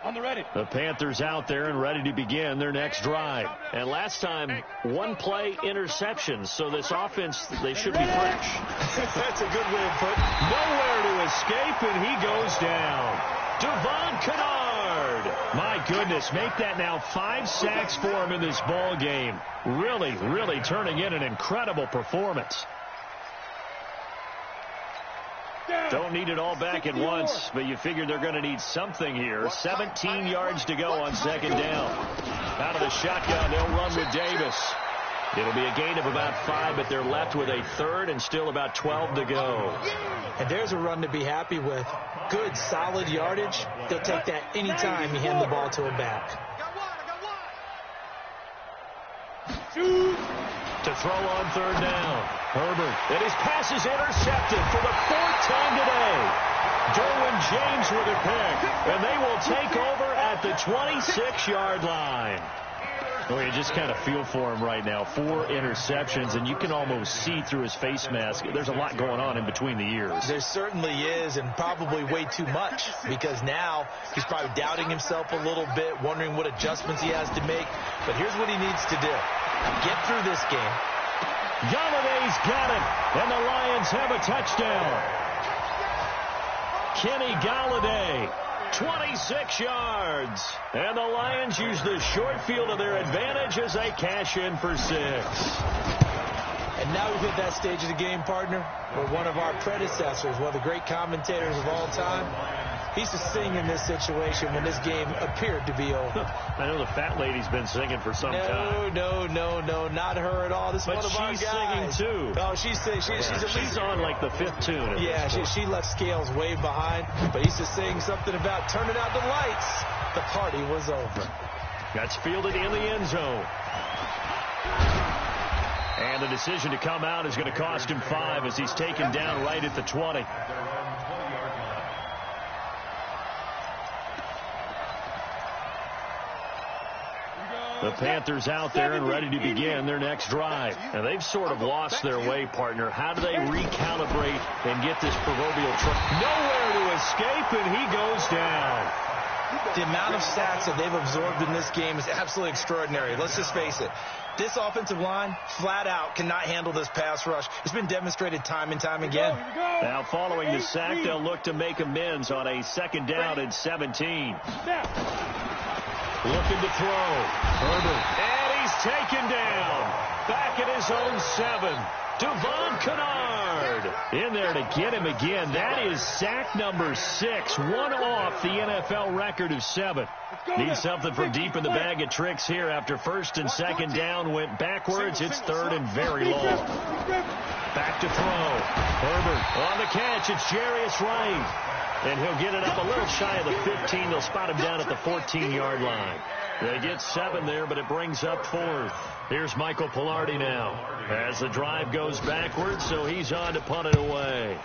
On the ready. The Panthers out there and ready to begin their next drive. And last time, 1 play interceptions. So this offense, they should be fresh. That's a good way of putting it. Nowhere to escape, and he goes down. Devon Kennard. My goodness, make that now 5 sacks for him in this ball game. Really, really turning in an incredible performance. Don't need it all back at once, but you figure they're going to need something here. 17 yards to go on 2nd down. Out of the shotgun, they'll run with Davis. It'll be a gain of about 5, but they're left with a 3rd and still about 12 to go. And there's a run to be happy with. Good, solid yardage. They'll take that anytime you hand the ball to a back. Shoot. To throw on 3rd down. Herbert. And his pass is intercepted for the 4th time today. Derwin James with a pick. And they will take over at the 26-yard line. Well, you just kind of feel for him right now. 4 interceptions, and you can almost see through his face mask. There's a lot going on in between the ears. There certainly is, and probably way too much, because now he's probably doubting himself a little bit, wondering what adjustments he has to make. But here's what he needs to do. Get through this game. Galladay's got it, and the Lions have a touchdown. Kenny Galladay, 26 yards. And the Lions use the short field to their advantage as they cash in for 6. And now we've hit that stage of the game, partner, where one of our predecessors, one of the great commentators of all time, he used to sing in this situation when this game appeared to be over. I know the fat lady's been singing for some time. No, not her at all. This is one of our guys. But she's singing, too. Oh, she's singing. She's on, like, the 5th tune. Yeah, she left Scales way behind. But he used to sing something about turning out the lights. The party was over. That's fielded in the end zone. And the decision to come out is going to cost him 5 as he's taken down right at the 20. The Panthers out there and ready to begin their next drive. And they've sort of lost their way, partner. How do they recalibrate and get this proverbial truck? Nowhere to escape, and he goes down. The amount of sacks that they've absorbed in this game is absolutely extraordinary. Let's just face it. This offensive line, flat out, cannot handle this pass rush. It's been demonstrated time and time again. Now, following the sack, they'll look to make amends on a 2nd down and 17. Looking to throw. Herbert. And he's taken down. Back at his own 7. Devon Kennard in there to get him again. That is sack number 6. One off the NFL record of 7. Need something from deep in the bag of tricks here after 1st and 2nd down went backwards. It's 3rd and very long. Back to throw. Herbert on the catch. It's Jarius Wright. And he'll get it up a little shy of the 15. They'll spot him down at the 14-yard line. They get 7 there, but it brings up 4th. Here's Michael Pilardi now as the drive goes backwards, so he's on to punt it away.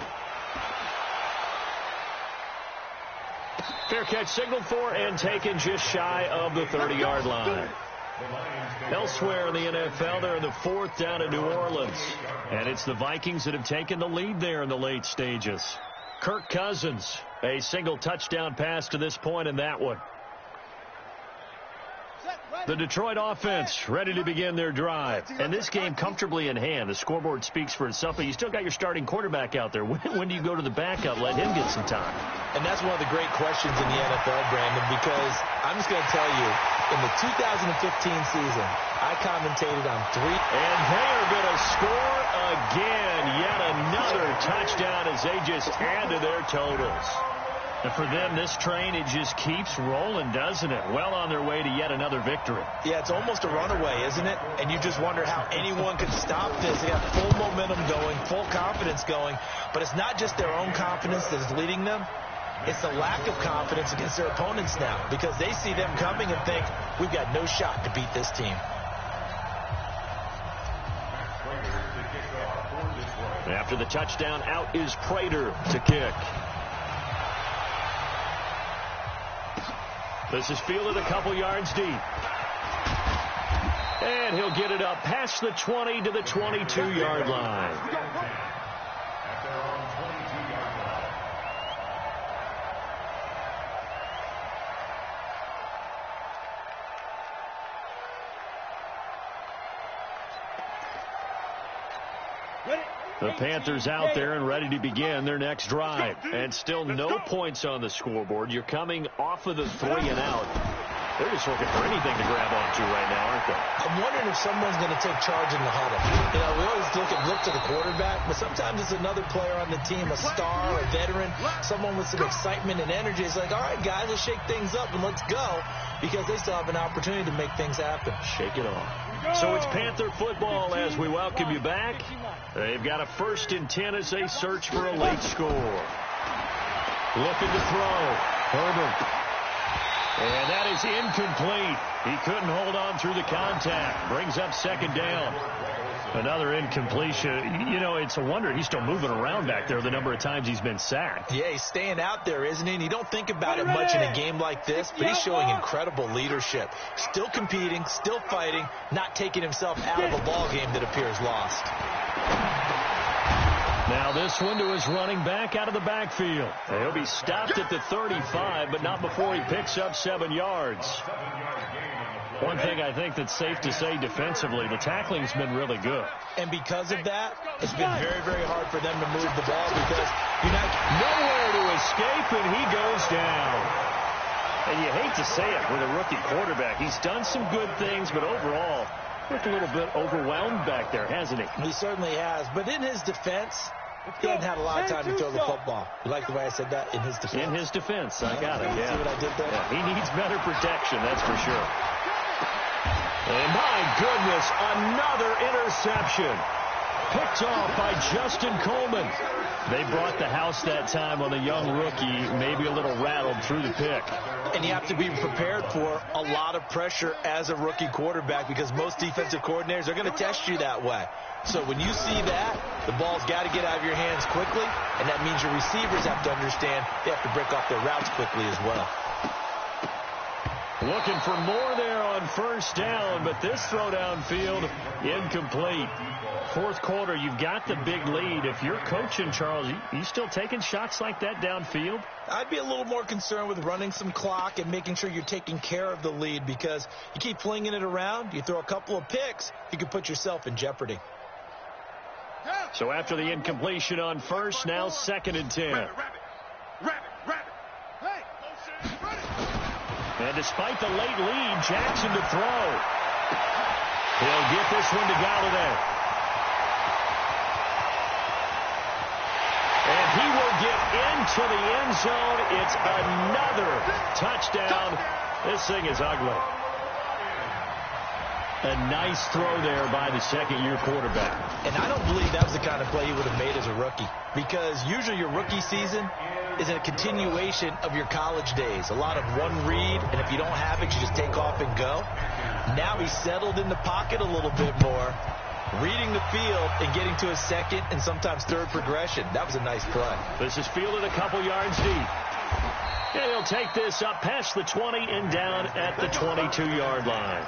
Fair catch signaled for and taken just shy of the 30-yard line. Elsewhere in the NFL, they're in the 4th down in New Orleans. And it's the Vikings that have taken the lead there in the late stages. Kirk Cousins, a single touchdown pass to this point in that one. The Detroit offense ready to begin their drive. And this game comfortably in hand. The scoreboard speaks for itself, but you still got your starting quarterback out there. When do you go to the backup? Let him get some time. And that's one of the great questions in the NFL, Brandon, because I'm just going to tell you, in the 2015 season, I commentated on 3. And they are going to score again. Yet another touchdown as they just add to their totals. And for them, this train, it just keeps rolling, doesn't it? Well on their way to yet another victory. Yeah, it's almost a runaway, isn't it? And you just wonder how anyone could stop this. They got full momentum going, full confidence going. But it's not just their own confidence that is leading them. It's the lack of confidence against their opponents now, because they see them coming and think, we've got no shot to beat this team. After the touchdown, out is Prater to kick. This is fielded a couple yards deep. And he'll get it up past the 20 to the 22-yard line. The Panthers out there and ready to begin their next drive. And still no points on the scoreboard. You're coming off of the 3 and out. They're just looking for anything to grab onto right now, aren't they? I'm wondering if someone's going to take charge in the huddle. You know, we always look to the quarterback, but sometimes it's another player on the team, a star, a veteran, someone with some excitement and energy. It's like, all right, guys, let's shake things up and let's go, because they still have an opportunity to make things happen. Shake it off. So it's Panther football as we welcome you back. They've got a 1st and 10 as they search for a late score. Looking to throw. Herbert. And that is incomplete. He couldn't hold on through the contact. Brings up 2nd down. Another incompletion. You know, it's a wonder he's still moving around back there the number of times he's been sacked. Yeah, he's staying out there, isn't he? And you don't think about it much in a game like this, but he's showing incredible leadership. Still competing, still fighting, not taking himself out of a ball game that appears lost. Now this one to his running back out of the backfield. He'll be stopped at the 35, but not before he picks up 7 yards. One thing I think that's safe to say defensively, the tackling's been really good. And because of that, it's been very, very hard for them to move the ball, because you're not nowhere to escape, and he goes down. And you hate to say it with a rookie quarterback. He's done some good things, but overall, looked a little bit overwhelmed back there, hasn't he? He certainly has. But in his defense, he hasn't had a lot of time to throw the football. You like the way I said that? In his defense. In his defense. I got it. Yeah. See what I did there? Yeah, he needs better protection, that's for sure. And my goodness, another interception. Picked off by Justin Coleman. They brought the house that time on the young rookie, maybe a little rattled through the pick. And you have to be prepared for a lot of pressure as a rookie quarterback, because most defensive coordinators are going to test you that way. So when you see that, the ball's got to get out of your hands quickly, and that means your receivers have to understand they have to break off their routes quickly as well. Looking for more there on 1st down, but this throw downfield incomplete. 4th quarter, you've got the big lead. If you're coaching, Charles, you still taking shots like that downfield? I'd be a little more concerned with running some clock and making sure you're taking care of the lead, because you keep flinging it around, you throw a couple of picks, you could put yourself in jeopardy. So after the incompletion on 1st, now 2nd and 10. And despite the late lead, Jackson to throw. He'll get this one to Galladay. And he will get into the end zone. It's another touchdown. This thing is ugly. A nice throw there by the 2nd-year quarterback. And I don't believe that was the kind of play he would have made as a rookie, because usually your rookie season is a continuation of your college days. A lot of one read, and if you don't have it, you just take off and go. Now he's settled in the pocket a little bit more, reading the field and getting to his 2nd and sometimes 3rd progression. That was a nice play. This is fielded a couple yards deep. And he'll take this up past the 20 and down at the 22-yard line.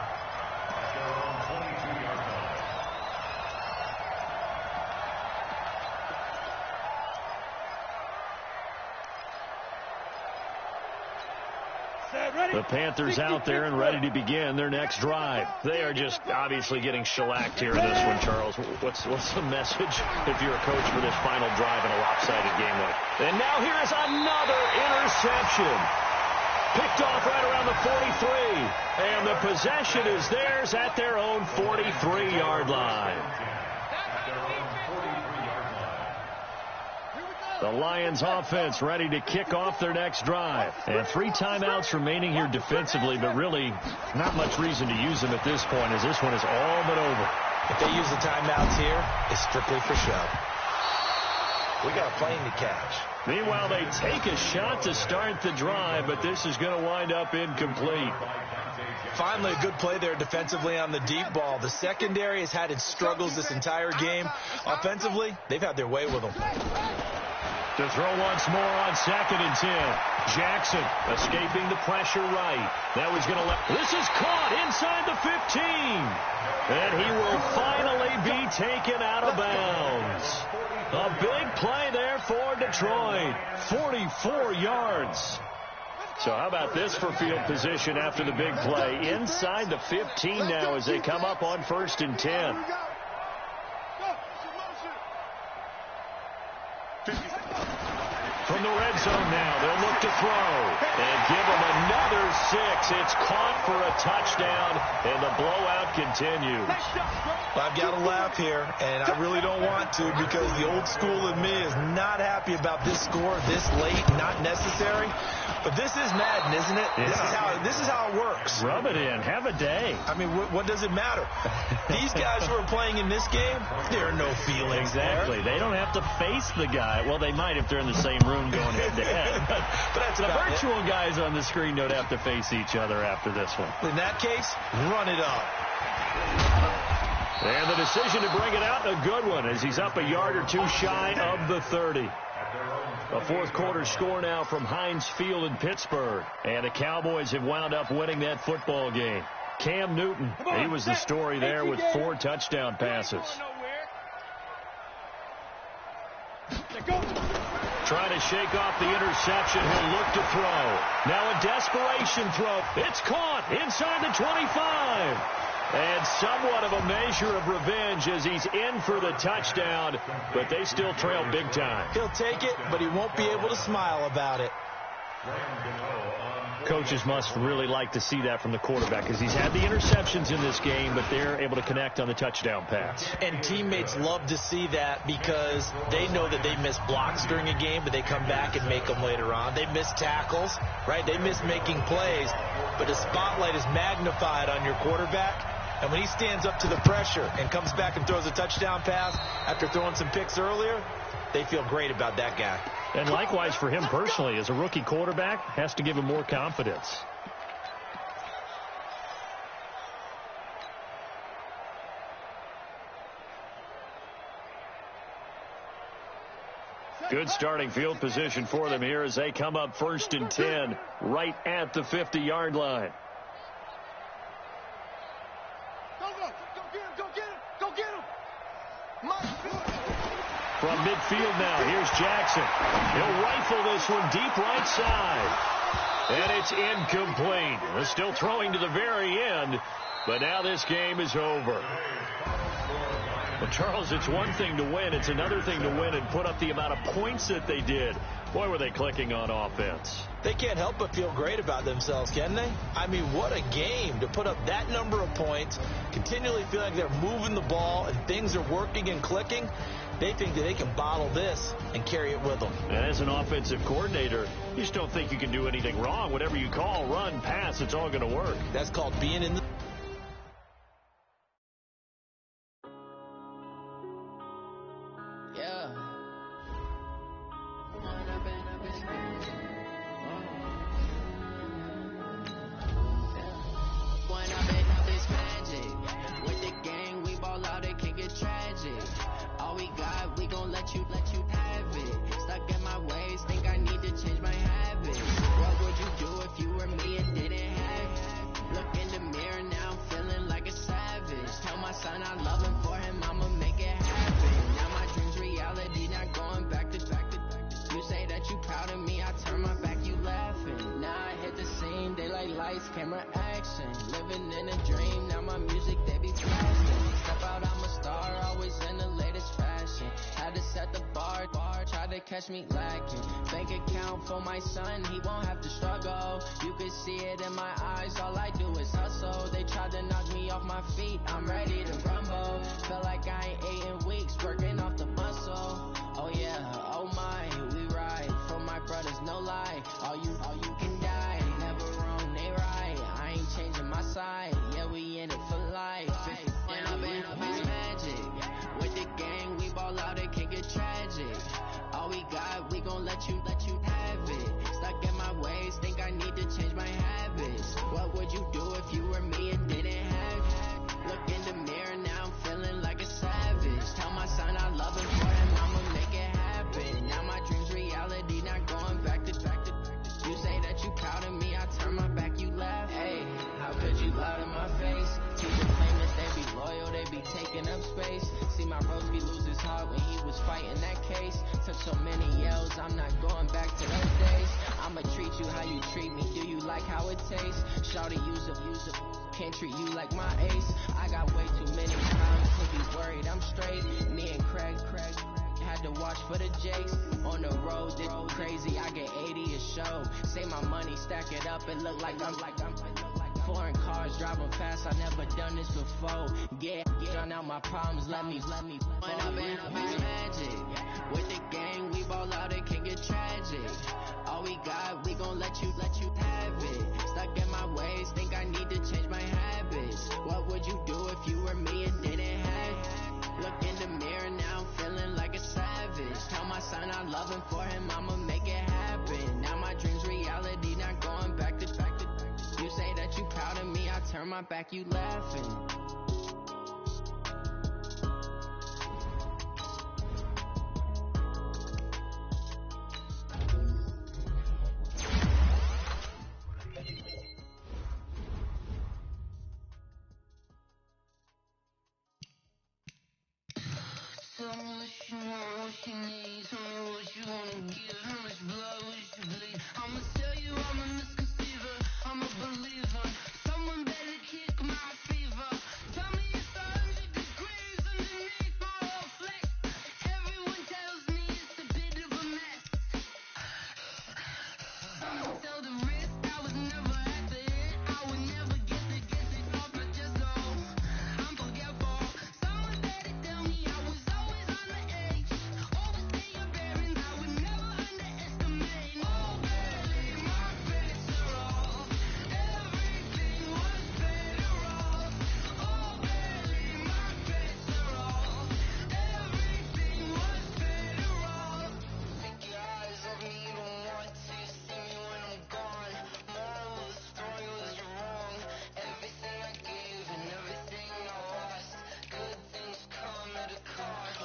The Panthers out there and ready to begin their next drive. They are just obviously getting shellacked here in this one, Charles. What's the message if you're a coach for this final drive in a lopsided game like? And now here is another interception. Picked off right around the 43. And the possession is theirs at their own 43-yard line. The Lions offense ready to kick off their next drive. And 3 timeouts remaining here defensively, but really not much reason to use them at this point as this one is all but over. If they use the timeouts here, it's strictly for show. We got a plane to catch. Meanwhile, they take a shot to start the drive, but this is going to wind up incomplete. Finally, a good play there defensively on the deep ball. The secondary has had its struggles this entire game. Offensively, they've had their way with them. To throw once more on 2nd and 10. Jackson escaping the pressure right. That was going to let. This is caught inside the 15. And he will finally be taken out of bounds. A big play there for Detroit. 44 yards. So how about this for field position after the big play? Inside the 15 now as they come up on 1st and 10. From the red zone now, they'll look to throw and give them another 6. It's caught for a touchdown, and the blowout continues. I've got to laugh here, and I really don't want to because the old school in me is not happy about this score this late, not necessary. But this is Madden, isn't it? Yeah. This is how it works. Rub it in. Have a day. I mean, what does it matter? These guys who are playing in this game, there are no feelings Exactly. there. They don't have to face the guy. Well, they might if they're in the same room going head-to-head. But that's the virtual guys on the screen don't have to face each other after this one. In that case, run it up. And the decision to bring it out, a good one, as he's up a yard or 2 shy of the 30. A fourth quarter score now from Heinz Field in Pittsburgh. And the Cowboys have wound up winning that football game. Cam Newton, he was the story there with 4 touchdown passes. Trying to shake off the interception. He'll look to throw. Now a desperation throw. It's caught inside the 25. And somewhat of a measure of revenge as he's in for the touchdown, but they still trail big time. He'll take it, but he won't be able to smile about it. Coaches must really like to see that from the quarterback because he's had the interceptions in this game, but they're able to connect on the touchdown pass. And teammates love to see that because they know that they miss blocks during a game, but they come back and make them later on. They miss tackles, right? They miss making plays, but the spotlight is magnified on your quarterback. And when he stands up to the pressure and comes back and throws a touchdown pass after throwing some picks earlier, they feel great about that guy. And likewise for him personally, as a rookie quarterback, has to give him more confidence. Good starting field position for them here as they come up 1st and 10 right at the 50-yard line. From midfield now, here's Jackson. He'll rifle this one deep right side. And it's incomplete. They're still throwing to the very end, but now this game is over. Well, Charles, it's one thing to win. It's another thing to win and put up the amount of points that they did. Boy, were they clicking on offense. They can't help but feel great about themselves, can they? I mean, what a game to put up that number of points, continually feel like they're moving the ball and things are working and clicking. They think that they can bottle this and carry it with them. And as an offensive coordinator, you just don't think you can do anything wrong. Whatever you call, run, pass, it's all going to work. That's called being in the... Let you have it. Stuck in my ways, think I need to change my habits. What would you do if you were me and didn't have? Look in the mirror now. camera action. Living in a dream, now my music, they be blasting. Step out, I'm a star, always in the latest fashion. Had to set the bar, try to catch me lacking. Bank account for my son, he won't have to struggle. You can see it in my eyes, all I do is hustle. They tried to knock me off my feet, I'm ready to rumble. Feel like I ain't ate in weeks, working off the muscle. Oh yeah, oh my, we ride for my brothers, no lie. All you can die, never wrong, they right. I ain't changing my side, yeah, we in it for life. And I've been magic. With the gang, we ball out, it can get tragic. All we got, we gon' let you have it. Stuck in my ways, think I need to change my habits. What would you do if you were me and didn't have it? Look in the mirror, now I'm feeling like a savage. Tell my son I love him for him, I'ma make it happen. Now my dream's reality, not going back to. You say that you proud of me, I turn my back, you laugh. Hey, how could you lie to my face? People claim that they be loyal, they be taking up space. See my broski lose his heart when he was fighting that case. Took so many yells, I'm not going back to those days. I'ma treat you how you treat me, do you like how it tastes? Shawty, use up, can't treat you like my ace. I got way too many times to be worried, I'm straight. Me and Craig had to watch for the Jakes. On the road, this crazy, I get 80 a show. Say my money, stack it up, it look like I'm foreign cars driving fast, I never done this before. Yeah, drown out my problems, let me When I've been magic. With the gang, we ball out, it can get tragic. All we got, we gon' let you have it. Stuck in my ways, think I need to change my habits. What would you do if you were me and didn't have it? Look in the mirror, now I'm feeling like a savage. Tell my son I love him, for him I'ma make it happen. Now my dream's reality, not going back to. You say that you proud of me, I turn my back, you laughing. Tell me what you want, what you need. Tell me what you wanna give. How much blood would you bleed? I'ma tell you I'm a misconceiver. I'm a believer. Someone better kick my fever. Tell me it's 100 degrees underneath my whole flex. Everyone tells me it's a bit of a mess. Someone tell the risk I was never at the hit. I would never get it off my chest. So I'm forgetful. Someone better tell me I was always on the edge. Overstay your bearings, I would never underestimate. Oh baby, my bets are off. Everything was better off. Oh baby, my bets are off. Everything was better off. Take your eyes off me, you don't want to see me when I'm gone. Moral of the story was you're wrong. Everything I gave and everything I lost. Good things come at a cost.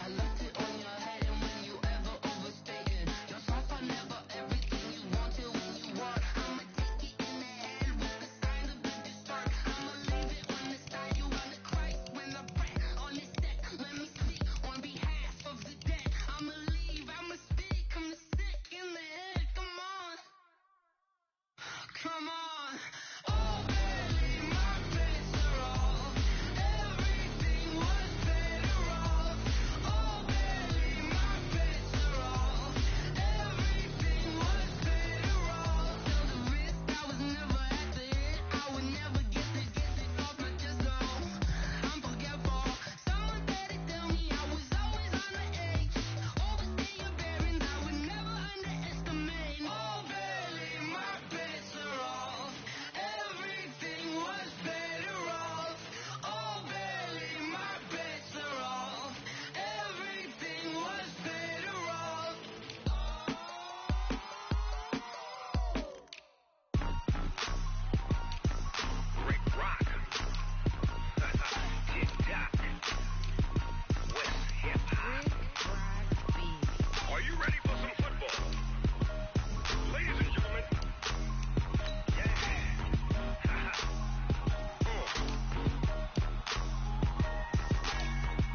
I left it on your head, and when you ever overstay it, yourself I never everything you wanted when you want. I'ma take it in the head with the signs of the distort. I'ma leave it on the side, you wanna Christ when I pray on this deck. Let me speak on behalf of the dead. I'ma leave, I'ma speak, I'm sick in the head. Come on, come on. Oh baby, my bets are off. Everything was better off. Oh baby, my bets are off. Everything was better off. Tell the risk I was never at the hit. I would never get it off my chest. So I'm forgetful. Someone better tell me I was always on the edge. Overstay your bearings, I would never underestimate. Oh baby, my bets are off. Everything was better off. Oh baby, my bets are off. Everything was better off. Rick Rock. Tick-tock. West hip-hop. Are you ready for some football? Ladies and gentlemen. Yeah.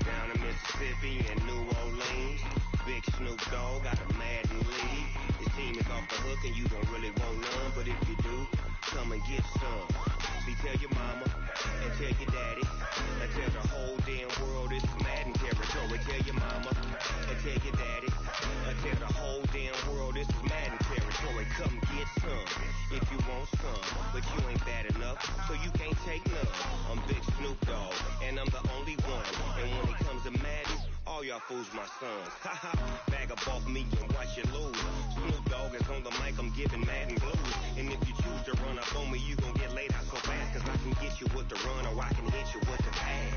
Down in Mississippi and New Orleans, Big Snoop Dogg got a Madden lead. His team is off the hook and you don't really want none, but if you do, come and get some. See, tell your mama and tell your daddy and tell the whole damn world this is Madden territory. Tell your mama and tell your daddy and tell the whole damn world this is Madden territory. Come get some if you want some, but you ain't bad enough, so you can't take none. I'm Big Snoop Dogg, and I'm the only one. And when it comes to Madden, all y'all fools my sons. Haha, bag up off me and watch you lose. Snoop Dogg is on the mic, I'm giving Madden blues. And if you choose to run up on me, you gon' get laid out so fast. Cause I can get you with the run or I can hit you with the pass.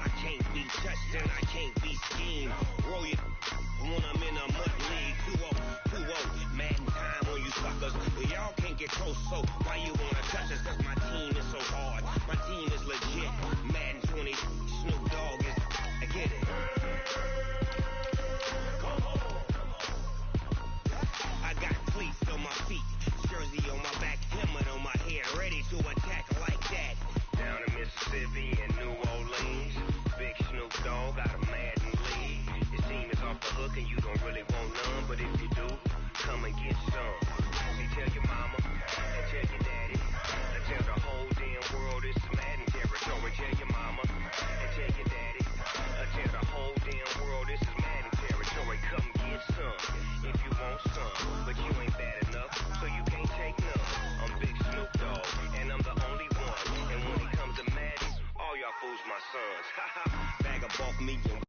I can't be touched and I can't be schemed. Roll you when I'm in a mud league. 2-0, Madden time on you suckers. Well, y'all can't get close, so why you wanna touch us? Cause my team is so hard. My team is legit. Madden 20, Snoop Dogg is, I get it. I got cleats on my feet, jersey on my back, helmet on my head, ready to attack like that. Down in Mississippi and New Orleans, Big Snoop Dogg got a Madden league. Your team is off the hook and you don't really want none, but if you do, come and get some. See, tell your mama and tell your daddy and tell the whole damn world this is Madden territory. Tell your mama and tell your daddy and tell the whole damn world this is Madden territory. Come get some if you want some, but you ain't bad enough, so you can't take none. I'm Big Snoop Dogg, and I'm the only one. And when it comes to Madden, all y'all fools my sons. Haha, bag up off me and